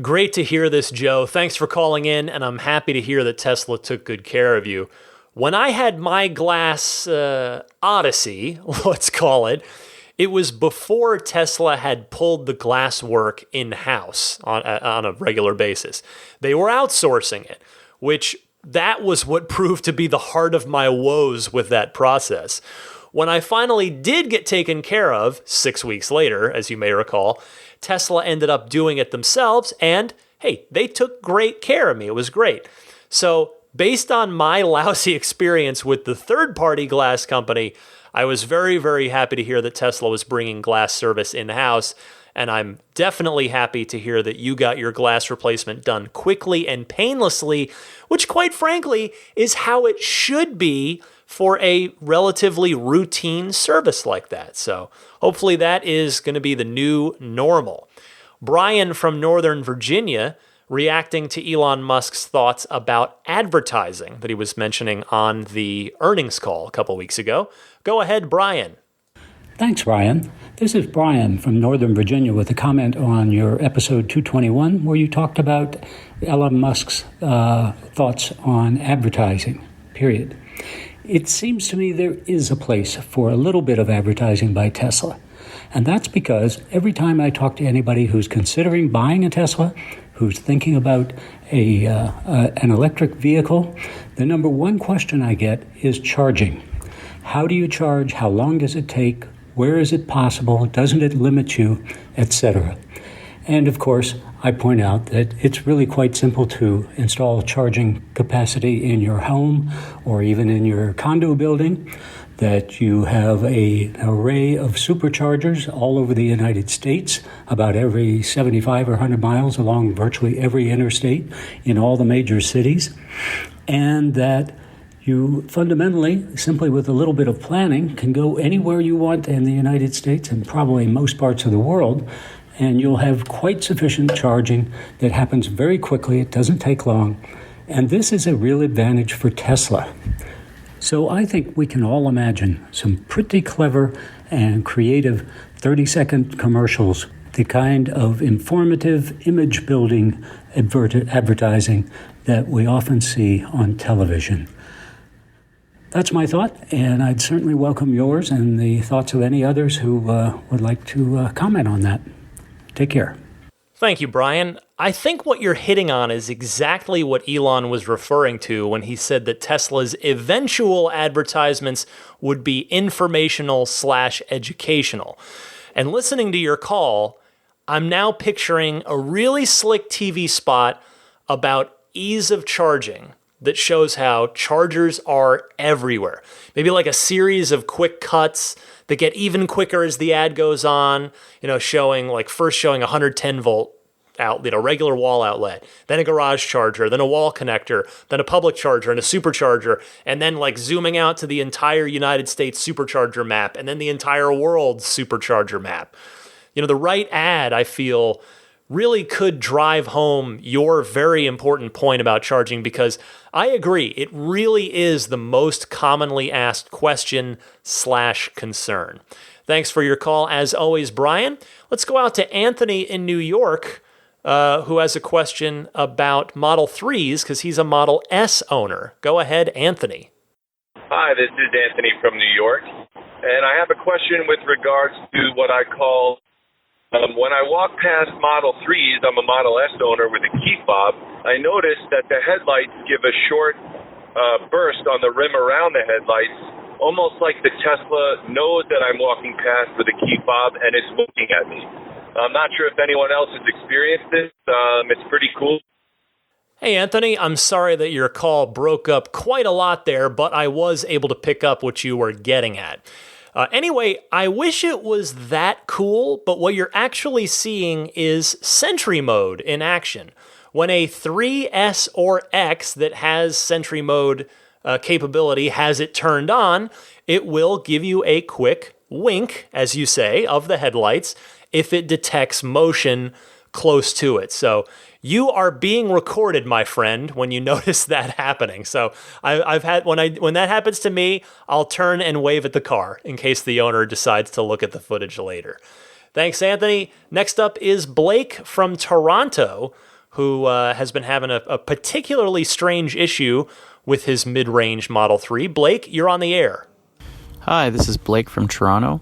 [SPEAKER 1] Great to hear this, Joe. Thanks for calling in, and I'm happy to hear that Tesla took good care of you. When I had my glass odyssey, let's call it, it was before Tesla had pulled the glass work in-house on a regular basis. They were outsourcing it, which that was what proved to be the heart of my woes with that process. When I finally did get taken care of, 6 weeks later, as you may recall, Tesla ended up doing it themselves, and hey, they took great care of me. It was great. So based on my lousy experience with the third-party glass company, I was very, very happy to hear that Tesla was bringing glass service in-house, and I'm definitely happy to hear that you got your glass replacement done quickly and painlessly, which quite frankly is how it should be for a relatively routine service like that. So hopefully that is going to be the new normal. Brian from Northern Virginia reacting to Elon Musk's thoughts about advertising that he was mentioning on the earnings call a couple weeks ago. Go ahead, Brian.
[SPEAKER 5] Thanks, Ryan. This is Brian from Northern Virginia with a comment on your episode 221, where you talked about Elon Musk's thoughts on advertising, period. It seems to me there is a place for a little bit of advertising by Tesla. And that's because every time I talk to anybody who's considering buying a Tesla, who's thinking about an electric vehicle, the number one question I get is charging. How do you charge? How long does it take? Where is it possible? Doesn't it limit you? Etc. And of course, I point out that it's really quite simple to install charging capacity in your home or even in your condo building, that you have an array of superchargers all over the United States, about every 75 or 100 miles along virtually every interstate in all the major cities, and that you fundamentally, simply with a little bit of planning, can go anywhere you want in the United States and probably most parts of the world, and you'll have quite sufficient charging that happens very quickly. It doesn't take long. And this is a real advantage for Tesla. So I think we can all imagine some pretty clever and creative 30-second commercials, the kind of informative image-building advertising that we often see on television. That's my thought, and I'd certainly welcome yours and the thoughts of any others who would like to comment on that. Take care.
[SPEAKER 1] Thank you, Brian. I think what you're hitting on is exactly what Elon was referring to when he said that Tesla's eventual advertisements would be informational/educational. And listening to your call, I'm now picturing a really slick TV spot about ease of charging that shows how chargers are everywhere. Maybe like a series of quick cuts that get even quicker as the ad goes on, showing a 110 volt outlet, a regular wall outlet, then a garage charger, then a wall connector, then a public charger and a supercharger, and then zooming out to the entire United States supercharger map, and then the entire world supercharger map. The right ad, I feel, really could drive home your very important point about charging, because I agree, it really is the most commonly asked question/concern. Thanks for your call, as always, Brian. Let's go out to Anthony in New York, who has a question about Model 3s, because he's a Model S owner. Go ahead, Anthony.
[SPEAKER 6] Hi, this is Anthony from New York, and I have a question with regards to what I call when I walk past Model 3s, I'm a Model S owner with a key fob, I notice that the headlights give a short burst on the rim around the headlights, almost like the Tesla knows that I'm walking past with a key fob and is looking at me. I'm not sure if anyone else has experienced this. It's pretty cool.
[SPEAKER 1] Hey, Anthony, I'm sorry that your call broke up quite a lot there, but I was able to pick up what you were getting at. Anyway, I wish it was that cool, but what you're actually seeing is Sentry Mode in action. When a 3S or X that has Sentry Mode capability has it turned on, it will give you a quick wink, as you say, of the headlights if it detects motion close to it. So you are being recorded, my friend, when you notice that happening. So I've had when that happens to me, I'll turn and wave at the car in case the owner decides to look at the footage later. Thanks, Anthony. Next up is Blake from Toronto, who has been having a particularly strange issue with his mid-range Model 3. Blake, you're on the air.
[SPEAKER 7] Hi, this is Blake from Toronto.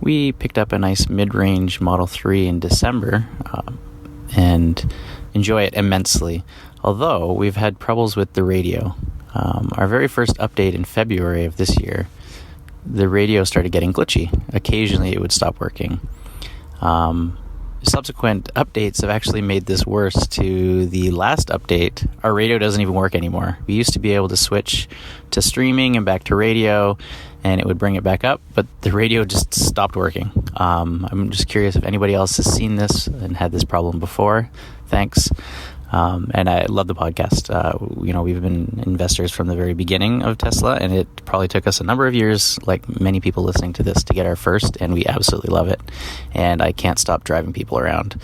[SPEAKER 7] We picked up a nice mid-range Model 3 in December and enjoy it immensely, although we've had troubles with the radio. Our very first update in February of this year, the radio started getting glitchy. Occasionally it would stop working. Subsequent updates have actually made this worse. To the last update, our radio doesn't even work anymore. We used to be able to switch to streaming and back to radio, and it would bring it back up, but the radio just stopped working. I'm just curious if anybody else has seen this and had this problem before. Thanks. And I love the podcast. We've been investors from the very beginning of Tesla, and it probably took us a number of years, like many people listening to this, to get our first, and we absolutely love it. And I can't stop driving people around.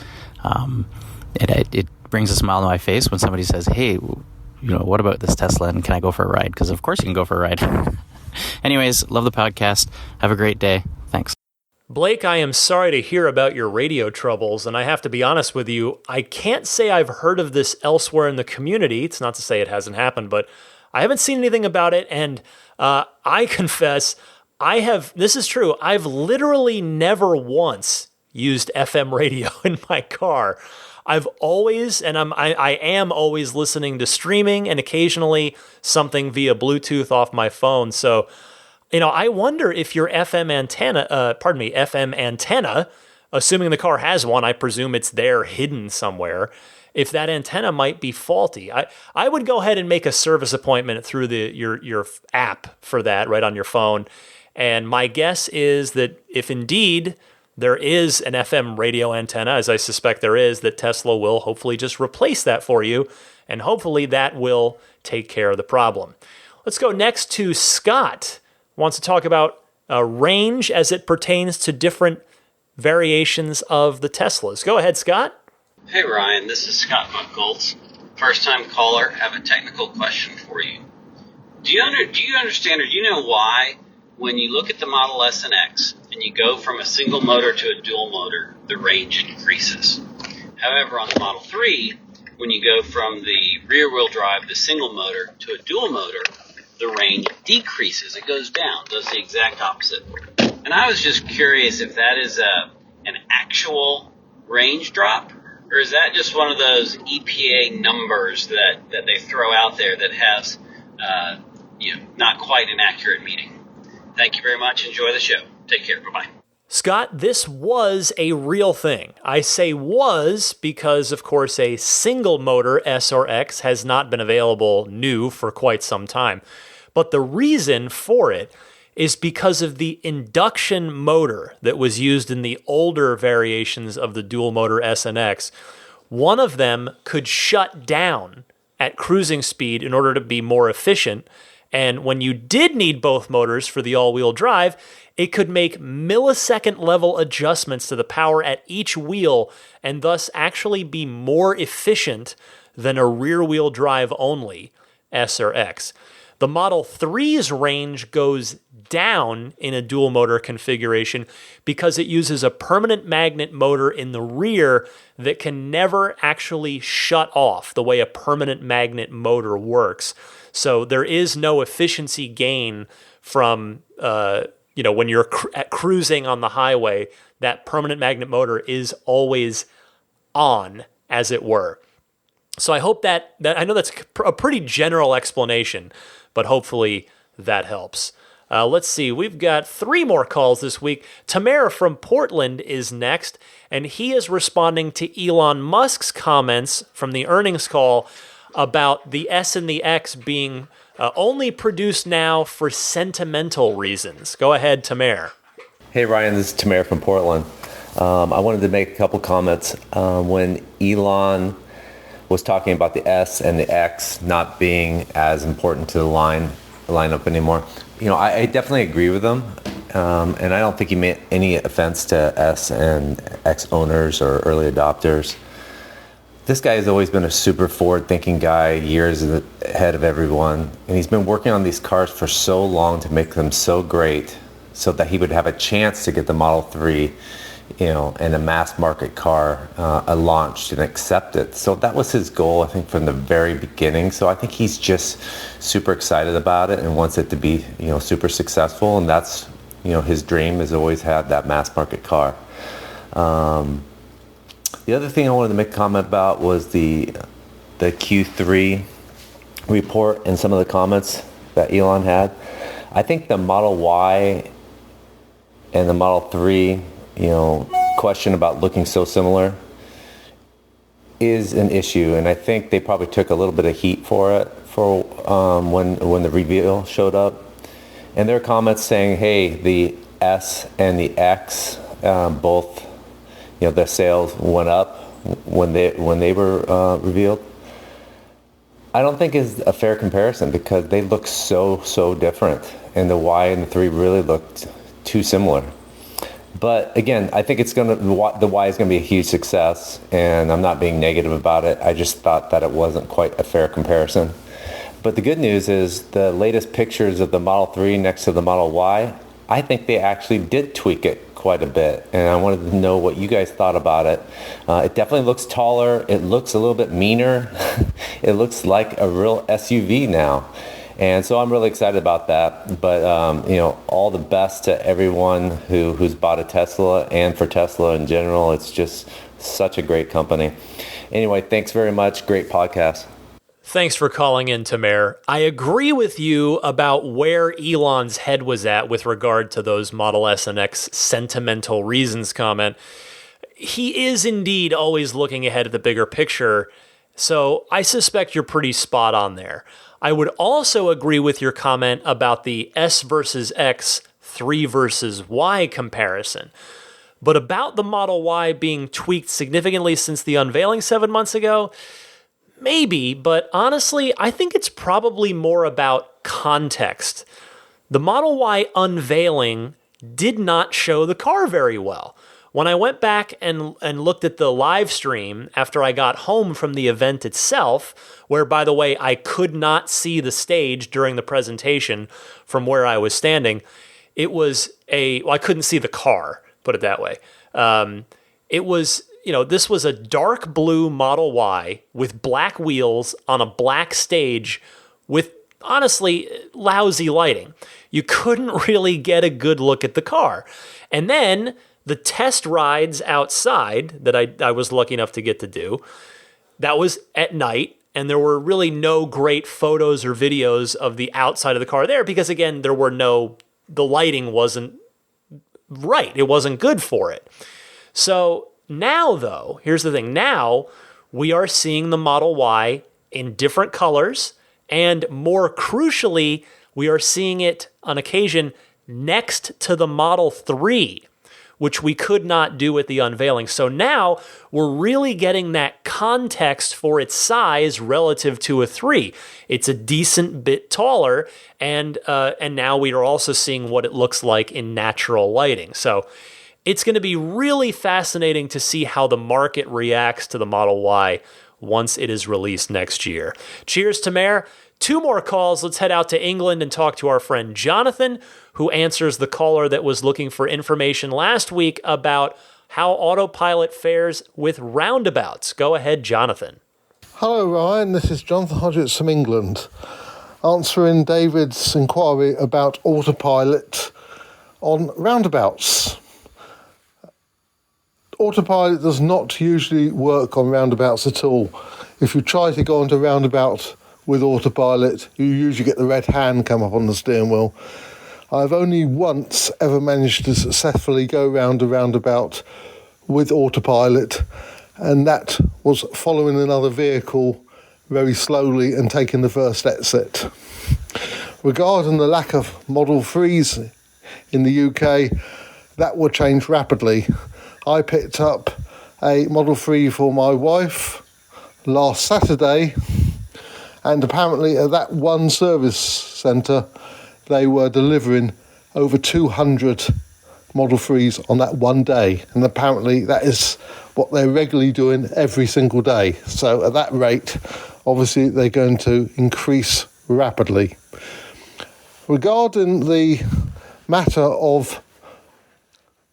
[SPEAKER 7] It brings a smile to my face when somebody says, hey, what about this Tesla, and can I go for a ride? Because of course you can go for a ride. Anyways, love the podcast. Have a great day. Thanks.
[SPEAKER 1] Blake, I am sorry to hear about your radio troubles, and I have to be honest with you, I can't say I've heard of this elsewhere in the community. It's not to say it hasn't happened, but I haven't seen anything about it, and I confess, this is true, I've literally never once used FM radio in my car. I've always, and I am always listening to streaming and occasionally something via Bluetooth off my phone, so I wonder if your FM antenna, assuming the car has one, I presume it's there hidden somewhere, if that antenna might be faulty. I would go ahead and make a service appointment through your app for that right on your phone. And my guess is that if indeed there is an FM radio antenna, as I suspect there is, that Tesla will hopefully just replace that for you, and hopefully that will take care of the problem. Let's go next to Scott. Wants to talk about range as it pertains to different variations of the Teslas. Go ahead, Scott.
[SPEAKER 8] Hey, Ryan. This is Scott Buckholtz. First-time caller. Have a technical question for you. Do you understand, or do you know why when you look at the Model S and X and you go from a single motor to a dual motor, the range increases? However, on the Model 3, when you go from the rear-wheel drive, the single motor, to a dual motor, the range decreases. It goes down, does the exact opposite. And I was just curious if that is an actual range drop, or is that just one of those EPA numbers that they throw out there that has not quite an accurate meaning? Thank you very much. Enjoy the show. Take care. Bye-bye.
[SPEAKER 1] Scott, this was a real thing. I say was because, of course, a single motor S or X has not been available new for quite some time. But the reason for it is because of the induction motor that was used in the older variations of the dual motor S and X. One of them could shut down at cruising speed in order to be more efficient. And when you did need both motors for the all-wheel drive, it could make millisecond level adjustments to the power at each wheel and thus actually be more efficient than a rear-wheel drive only S or X. The Model 3's range goes down in a dual motor configuration because it uses a permanent magnet motor in the rear that can never actually shut off the way a permanent magnet motor works. So there is no efficiency gain from, when you're cruising on the highway, that permanent magnet motor is always on, as it were. So I hope that I know that's a pretty general explanation, but hopefully that helps. Let's see. We've got 3 more calls this week. Tamer from Portland is next, and he is responding to Elon Musk's comments from the earnings call about the S and the X being only produced now for sentimental reasons. Go ahead, Tamer.
[SPEAKER 9] Hey, Ryan. This is Tamer from Portland. I wanted to make a couple comments. When Elon was talking about the S and the X not being as important to the lineup anymore. I definitely agree with him, and I don't think he meant any offense to S and X owners or early adopters. this guy has always been a super forward-thinking guy, years ahead of everyone. And he's been working on these cars for so long to make them so great so that he would have a chance to get the Model 3, and a mass market car launched and accepted. So that was his goal, I think, from the very beginning. So I think he's just super excited about it and wants it to be, super successful. And that's, his dream has always had that mass market car. The other thing I wanted to make a comment about was the Q3 report and some of the comments that Elon had. I think the Model Y and the Model 3, question about looking so similar is an issue, and I think they probably took a little bit of heat for it when the reveal showed up. And there are comments saying, hey, the S and the X both, their sales went up when they were revealed. I don't think is a fair comparison because they look so different, and the Y and the 3 really looked too similar. But again, I think the Y is gonna be a huge success, and I'm not being negative about it. I just thought that it wasn't quite a fair comparison. But the good news is the latest pictures of the Model 3 next to the Model Y, I think they actually did tweak it quite a bit, and I wanted to know what you guys thought about it. It definitely looks taller. It looks a little bit meaner. It looks like a real SUV now. And so I'm really excited about that. But, all the best to everyone who's bought a Tesla, and for Tesla in general. It's just such a great company. Anyway, thanks very much. Great podcast.
[SPEAKER 1] Thanks for calling in, Tamer. I agree with you about where Elon's head was at with regard to those Model S and X sentimental reasons comment. He is indeed always looking ahead at the bigger picture, so I suspect you're pretty spot on there. I would also agree with your comment about the S versus X, 3 versus Y comparison. But about the Model Y being tweaked significantly since the unveiling 7 months ago, maybe, but honestly, I think it's probably more about context. The Model Y unveiling did not show the car very well. When I went back and looked at the live stream after I got home from the event itself, where, by the way, I could not see the stage during the presentation from where I was standing, I couldn't see the car, put it that way. This was a dark blue Model Y with black wheels on a black stage with, honestly, lousy lighting. You couldn't really get a good look at the car. And then the test rides outside that I was lucky enough to get to do, that was at night, and there were really no great photos or videos of the outside of the car there because, again, the lighting wasn't right. It wasn't good for it. So now, though, here's the thing. Now we are seeing the Model Y in different colors, and more crucially, we are seeing it on occasion next to the Model 3, which we could not do at the unveiling. So now we're really getting that context for its size relative to a 3. It's a decent bit taller, and now we are also seeing what it looks like in natural lighting. So it's going to be really fascinating to see how the market reacts to the Model Y once it is released next year. Cheers, Tamer. 2 more calls. Let's head out to England and talk to our friend Jonathan, who answers the caller that was looking for information last week about how Autopilot fares with roundabouts. Go ahead, Jonathan.
[SPEAKER 10] Hello, Ryan. This is Jonathan Hodgetts from England, answering David's inquiry about Autopilot on roundabouts. Autopilot does not usually work on roundabouts at all. If you try to go onto a roundabout with Autopilot, you usually get the red hand come up on the steering wheel. I've only once ever managed to successfully go round a roundabout with Autopilot, and that was following another vehicle very slowly and taking the first exit. Regarding the lack of Model 3s in the UK, that will change rapidly. I picked up a Model 3 for my wife last Saturday, and apparently at that one service centre they were delivering over 200 Model 3s on that one day. And apparently that is what they're regularly doing every single day. So at that rate, obviously they're going to increase rapidly. Regarding the matter of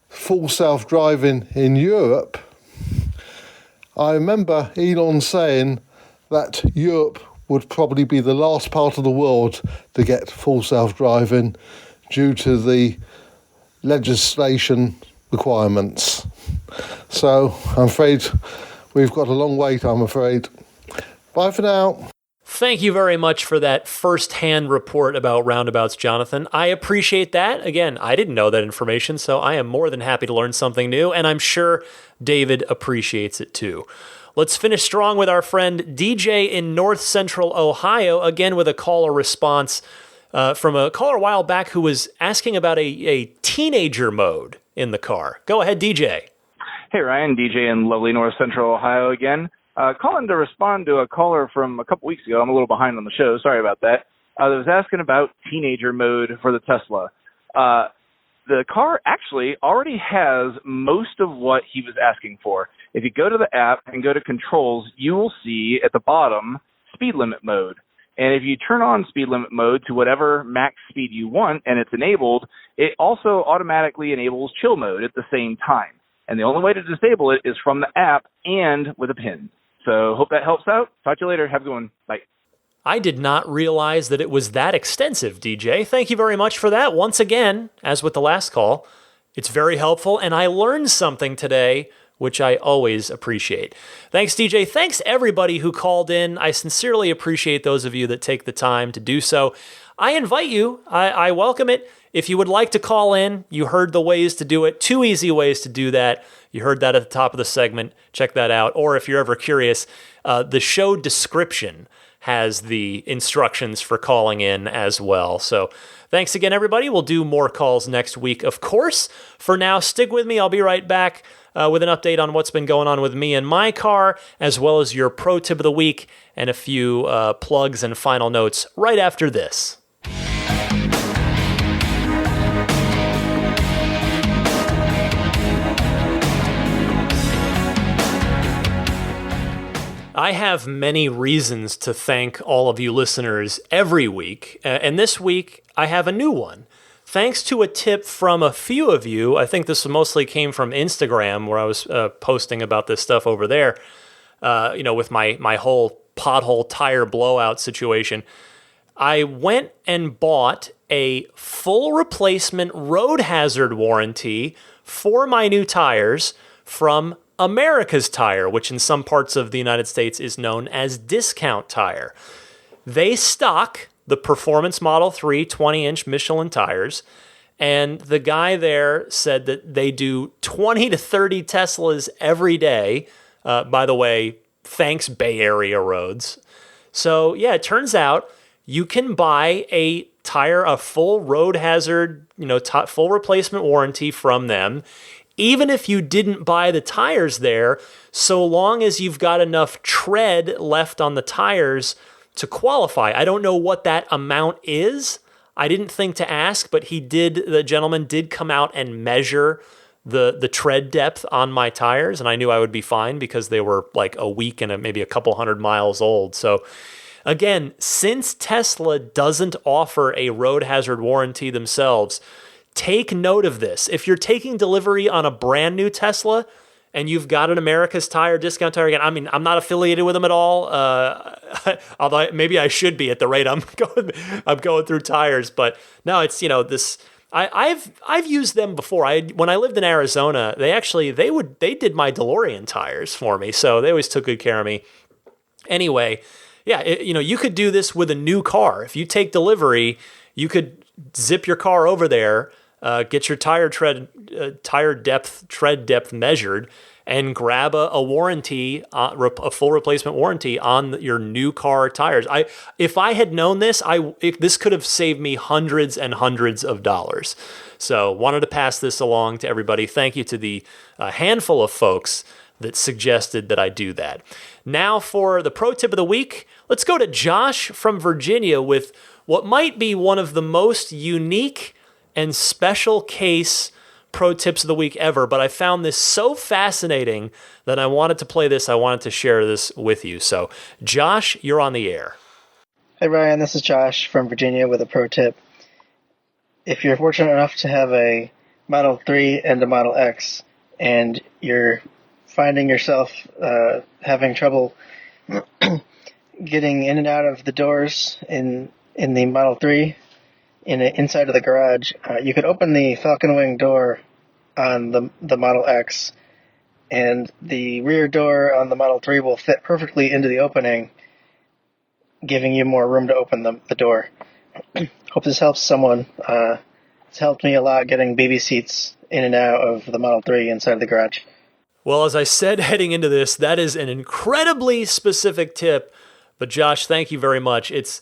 [SPEAKER 10] full self-driving in Europe, I remember Elon saying that Europe would probably be the last part of the world to get full self-driving due to the legislation requirements. So I'm afraid we've got a long wait, I'm afraid. Bye for now.
[SPEAKER 1] Thank you very much for that first-hand report about roundabouts, Jonathan. I appreciate that. Again, I didn't know that information, so I am more than happy to learn something new, and I'm sure David appreciates it too. Let's finish strong with our friend DJ in North Central Ohio, again with a caller response from a caller a while back who was asking about a teenager mode in the car. Go ahead, DJ.
[SPEAKER 11] Hey, Ryan, DJ in lovely North Central Ohio again. Calling to respond to a caller from a couple weeks ago. I'm a little behind on the show. Sorry about that. I was asking about teenager mode for the Tesla. The car actually already has most of what he was asking for. If you go to the app and go to controls, you will see at the bottom speed limit mode. And if you turn on speed limit mode to whatever max speed you want and it's enabled, it also automatically enables chill mode at the same time. And the only way to disable it is from the app and with a pin. So hope that helps out. Talk to you later. Have a good one. Bye.
[SPEAKER 1] I did not realize that it was that extensive, DJ. Thank you very much for that. Once again, as with the last call, it's very helpful, and I learned something today, which I always appreciate. Thanks, DJ. Thanks, everybody who called in. I sincerely appreciate those of you that take the time to do so. I invite you. I welcome it. If you would like to call in, you heard the ways to do it. 2 easy ways to do that. You heard that at the top of the segment. Check that out. Or if you're ever curious, the show description has the instructions for calling in as well. So thanks again, everybody. We'll do more calls next week, of course. For now, stick with me. I'll be right back with an update on what's been going on with me and my car, as well as your pro tip of the week and a few plugs and final notes right after this. I have many reasons to thank all of you listeners every week, and this week I have a new one. Thanks to a tip from a few of you, I think this mostly came from Instagram, where I was posting about this stuff over there, with my whole pothole tire blowout situation. I went and bought a full replacement road hazard warranty for my new tires from America's Tire, which in some parts of the United States is known as Discount Tire. They stock the Performance Model 3 20-inch Michelin tires, and the guy there said that they do 20 to 30 Teslas every day. By the way, thanks Bay Area roads. So yeah, it turns out you can buy a full road hazard, full replacement warranty from them, even if you didn't buy the tires there, so long as you've got enough tread left on the tires to qualify. I don't know what that amount is. I didn't think to ask, but the gentleman did come out and measure the tread depth on my tires, and I knew I would be fine because they were like a week and maybe a couple 100 miles old. So again, since Tesla doesn't offer a road hazard warranty themselves, take note of this. If you're taking delivery on a brand new Tesla and you've got an America's Tire, Discount Tire, again, I mean, I'm not affiliated with them at all, although maybe I should be at the rate I'm going through tires. But no, it's, this. I've used them before. When I lived in Arizona, they did my DeLorean tires for me, so they always took good care of me. Anyway, yeah, you could do this with a new car. If you take delivery, you could zip your car over there, get your tread depth measured, and grab a warranty, a full replacement warranty on your new car tires. If I had known this, this could have saved me hundreds and hundreds of dollars. So wanted to pass this along to everybody. Thank you to the handful of folks that suggested that I do that. Now for the pro tip of the week, let's go to Josh from Virginia with what might be one of the most unique and special case pro tips of the week ever, but I found this so fascinating that I wanted to play this. I wanted to share this with you. So, Josh, you're on the air.
[SPEAKER 12] Hey, Ryan, this is Josh from Virginia with a pro tip. If you're fortunate enough to have a Model 3 and a Model X, and you're finding yourself having trouble getting in and out of the doors in the Model 3 inside of the garage, you could open the Falcon Wing door on the Model X, and the rear door on the Model 3 will fit perfectly into the opening, giving you more room to open the door. Hope this helps someone. It's helped me a lot getting baby seats in and out of the Model 3 inside the garage.
[SPEAKER 1] Well, as I said heading into this, that is an incredibly specific tip. But Josh, thank you very much. It's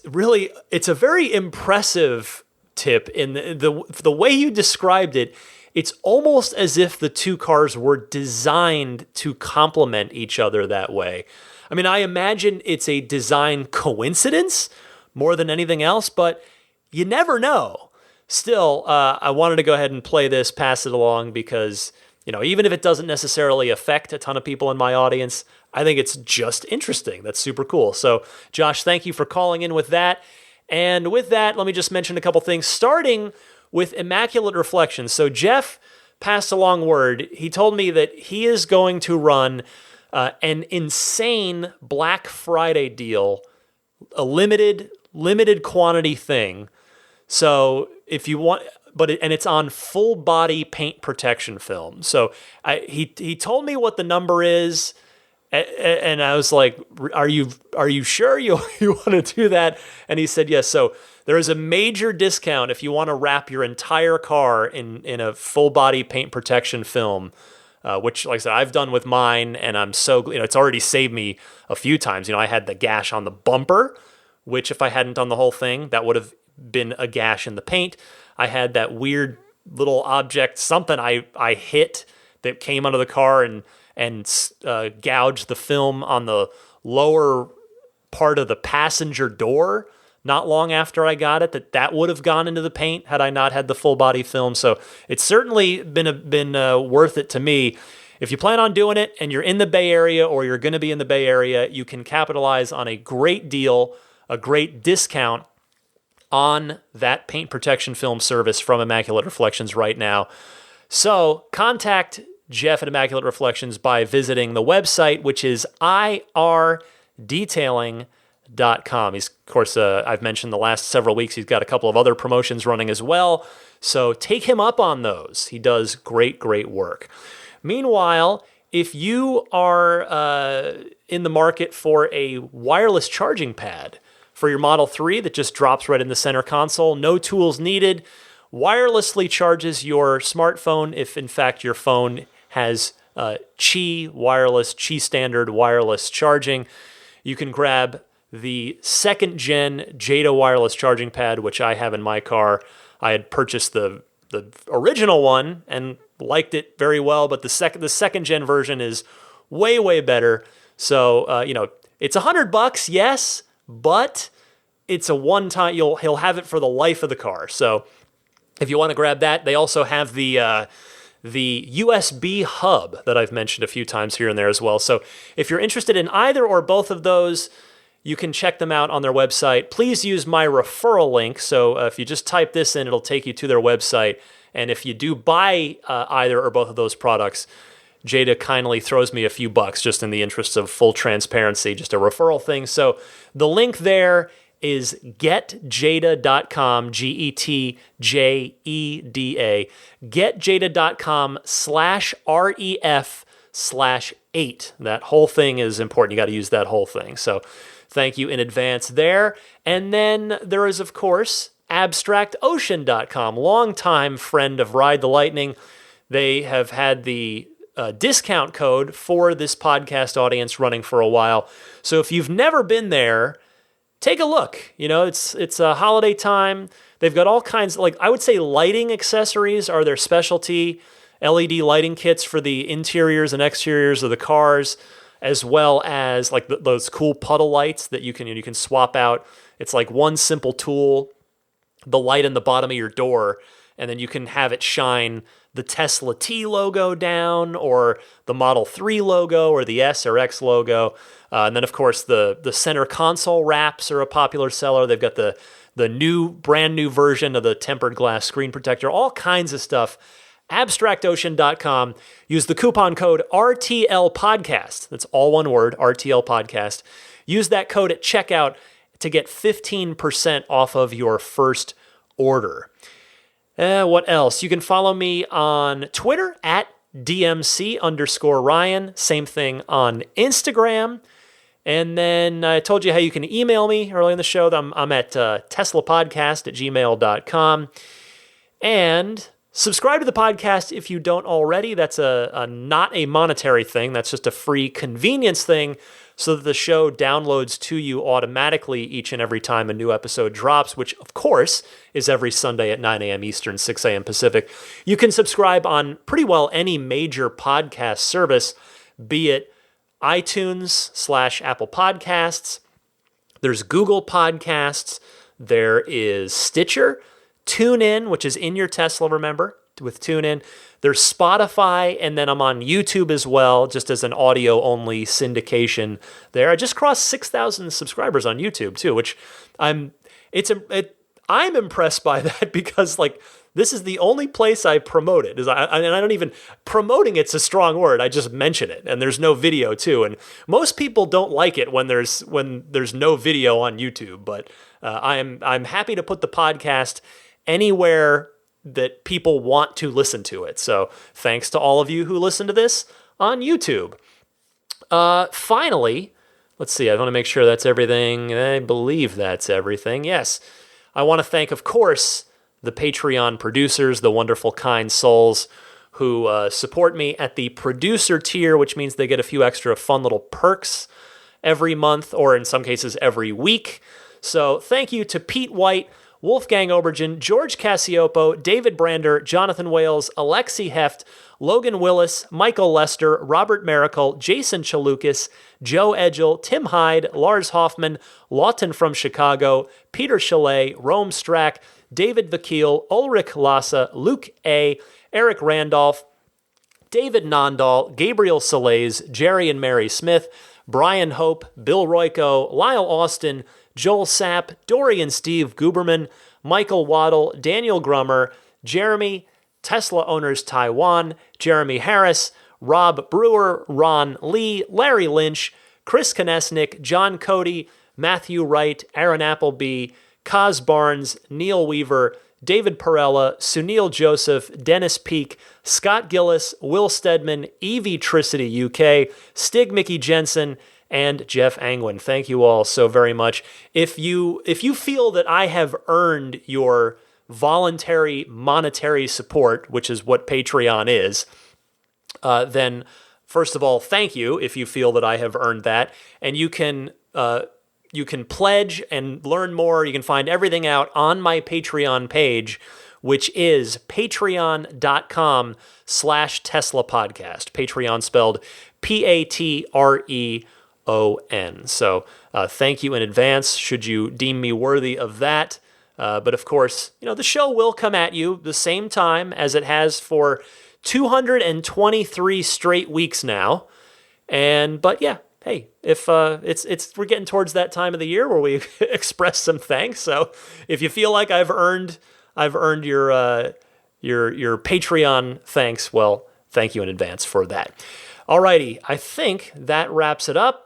[SPEAKER 1] a very impressive tip in the way you described it. It's almost as if the two cars were designed to complement each other that way. I mean, I imagine it's a design coincidence more than anything else, but you never know. Still, I wanted to go ahead and play this, pass it along, because, even if it doesn't necessarily affect a ton of people in my audience, I think it's just interesting. That's super cool. So, Josh, thank you for calling in with that. And with that, let me just mention a couple things, starting with Immaculate Reflections. So Jeff passed along word. He told me that he is going to run an insane Black Friday deal, a limited quantity thing. So if you want, and it's on full body paint protection film. So he told me what the number is, and I was like, "Are you sure you want to do that?" And he said, "Yes." So there is a major discount if you want to wrap your entire car in a full body paint protection film, which, like I said, I've done with mine, and I'm so it's already saved me a few times. I had the gash on the bumper, which if I hadn't done the whole thing, that would have been a gash in the paint. I had that weird little object, something I hit that came out of the car and gouged the film on the lower part of the passenger door not long after I got it, that would have gone into the paint had I not had the full body film. So it's certainly been worth it to me. If you plan on doing it and you're in the Bay Area or you're going to be in the Bay Area, you can capitalize on a great deal, a great discount on that paint protection film service from Immaculate Reflections right now. So contact Jeff at Immaculate Reflections by visiting the website, which is irdetailing.com. He's, of course, I've mentioned the last several weeks, he's got a couple of other promotions running as well. So take him up on those. He does great work. Meanwhile, if you are in the market for a wireless charging pad for your Model 3 that just drops right in the center console, no tools needed, wirelessly charges your smartphone if, in fact, your phone has Qi standard wireless charging, you can grab the second gen Jada wireless charging pad, which I have in my car. I had purchased the original one and liked it very well, but the second gen version is way better. So it's $100, yes, but it's a one-time. He'll have it for the life of the car. So if you want to grab that, they also have the USB hub that I've mentioned a few times here and there as well. So if you're interested in either or both of those, you can check them out on their website. Please use my referral link. So if you just type this in, it'll take you to their website. And if you do buy either or both of those products, Jada kindly throws me a few bucks just in the interest of full transparency, just a referral thing. So the link there is getjada.com, GETJEDA, getjada.com/REF/8. That whole thing is important. You got to use that whole thing. So thank you in advance there. And then there is, of course, abstractocean.com, longtime friend of Ride the Lightning. They have had the discount code for this podcast audience running for a while. So if you've never been there, take a look. It's a holiday time. They've got all kinds of, I would say lighting accessories are their specialty. LED lighting kits for the interiors and exteriors of the cars, as well as those cool puddle lights that you can swap out. It's like one simple tool, the light in the bottom of your door, and then you can have it shine the Tesla T logo down, or the Model 3 logo, or the S or X logo. And then, of course, the center console wraps are a popular seller. They've got the brand new version of the tempered glass screen protector, all kinds of stuff. AbstractOcean.com. Use the coupon code RTLPodcast. That's all one word, RTL Podcast. Use that code at checkout to get 15% off of your first order. What else? You can follow me on Twitter at DMC_Ryan. Same thing on Instagram. And then I told you how you can email me earlier in the show. I'm at teslapodcast@gmail.com. And subscribe to the podcast if you don't already. That's a not a monetary thing. That's just a free convenience thing, so that the show downloads to you automatically each and every time a new episode drops, which, of course, is every Sunday at 9 a.m. Eastern, 6 a.m. Pacific. You can subscribe on pretty well any major podcast service, be it iTunes/Apple Podcasts. There's Google Podcasts. There is Stitcher. TuneIn, which is in your Tesla, remember, with TuneIn. There's Spotify, and then I'm on YouTube as well, just as an audio-only syndication there. I just crossed 6,000 subscribers on YouTube, too, which I'm impressed by that, because, like, this is the only place I promote it. And I don't even, promoting it's a strong word, I just mention it, and there's no video, too. And most people don't like it when there's no video on YouTube, but I'm happy to put the podcast anywhere that people want to listen to it. So thanks to all of you who listen to this on YouTube. Finally, let's see, I want to make sure that's everything. I believe that's everything. Yes. I want to thank, of course, the Patreon producers, the wonderful, kind souls who support me at the producer tier, which means they get a few extra fun little perks every month, or in some cases every week. So thank you to Pete White, Wolfgang Obergen, George Cassiopo, David Brander, Jonathan Wales, Alexi Heft, Logan Willis, Michael Lester, Robert Miracle, Jason Chalukas, Joe Edgel, Tim Hyde, Lars Hoffman, Lawton from Chicago, Peter Chalet, Rome Strack, David Vakil, Ulrich Lassa, Luke A., Eric Randolph, David Nondahl, Gabriel Salays, Jerry and Mary Smith, Brian Hope, Bill Royko, Lyle Austin, Joel Sapp, Dorian Steve Guberman, Michael Waddle, Daniel Grummer, Jeremy, Tesla Owners Taiwan, Jeremy Harris, Rob Brewer, Ron Lee, Larry Lynch, Chris Konesnik, John Cody, Matthew Wright, Aaron Appleby, Kaz Barnes, Neil Weaver, David Perella, Sunil Joseph, Dennis Peak, Scott Gillis, Will Stedman, Evie Tricity UK, Stig Mickey Jensen, and Jeff Angwin. Thank you all so very much. If you feel that I have earned your voluntary monetary support, which is what Patreon is, then first of all, thank you if you feel that I have earned that. And you can pledge and learn more. You can find everything out on my Patreon page, which is patreon.com/Tesla Podcast. Patreon spelled Patreon. So thank you in advance should you deem me worthy of that. But of course, the show will come at you the same time as it has for 223 straight weeks now. But yeah, hey, if we're getting towards that time of the year where we express some thanks. So if you feel like I've earned your Patreon thanks, well, thank you in advance for that. Alrighty, I think that wraps it up.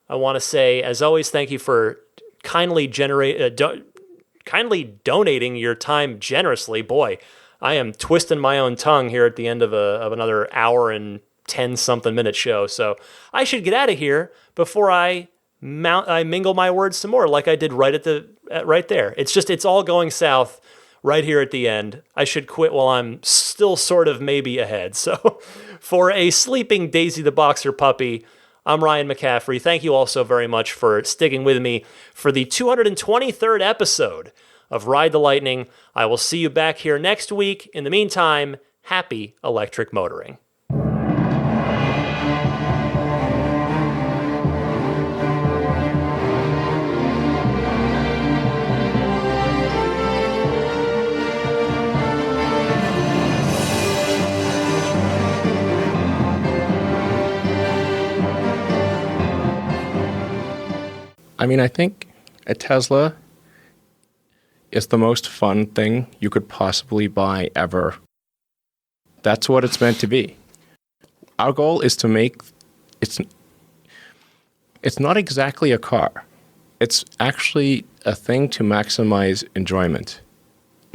[SPEAKER 1] I want to say, as always, thank you for kindly donating your time generously. Boy, I am twisting my own tongue here at the end of another hour and 10-something minute show. So I should get out of here before I mingle my words some more, like I did right there. It's all going south right here at the end. I should quit while I'm still sort of maybe ahead. So for a sleeping Daisy the Boxer puppy, I'm Ryan McCaffrey. Thank you all so very much for sticking with me for the 223rd episode of Ride the Lightning. I will see you back here next week. In the meantime, happy electric motoring.
[SPEAKER 13] I mean, I think a Tesla is the most fun thing you could possibly buy ever. That's what it's meant to be. Our goal is to make it's not exactly a car. It's actually a thing to maximize enjoyment.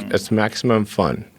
[SPEAKER 13] It's maximum fun.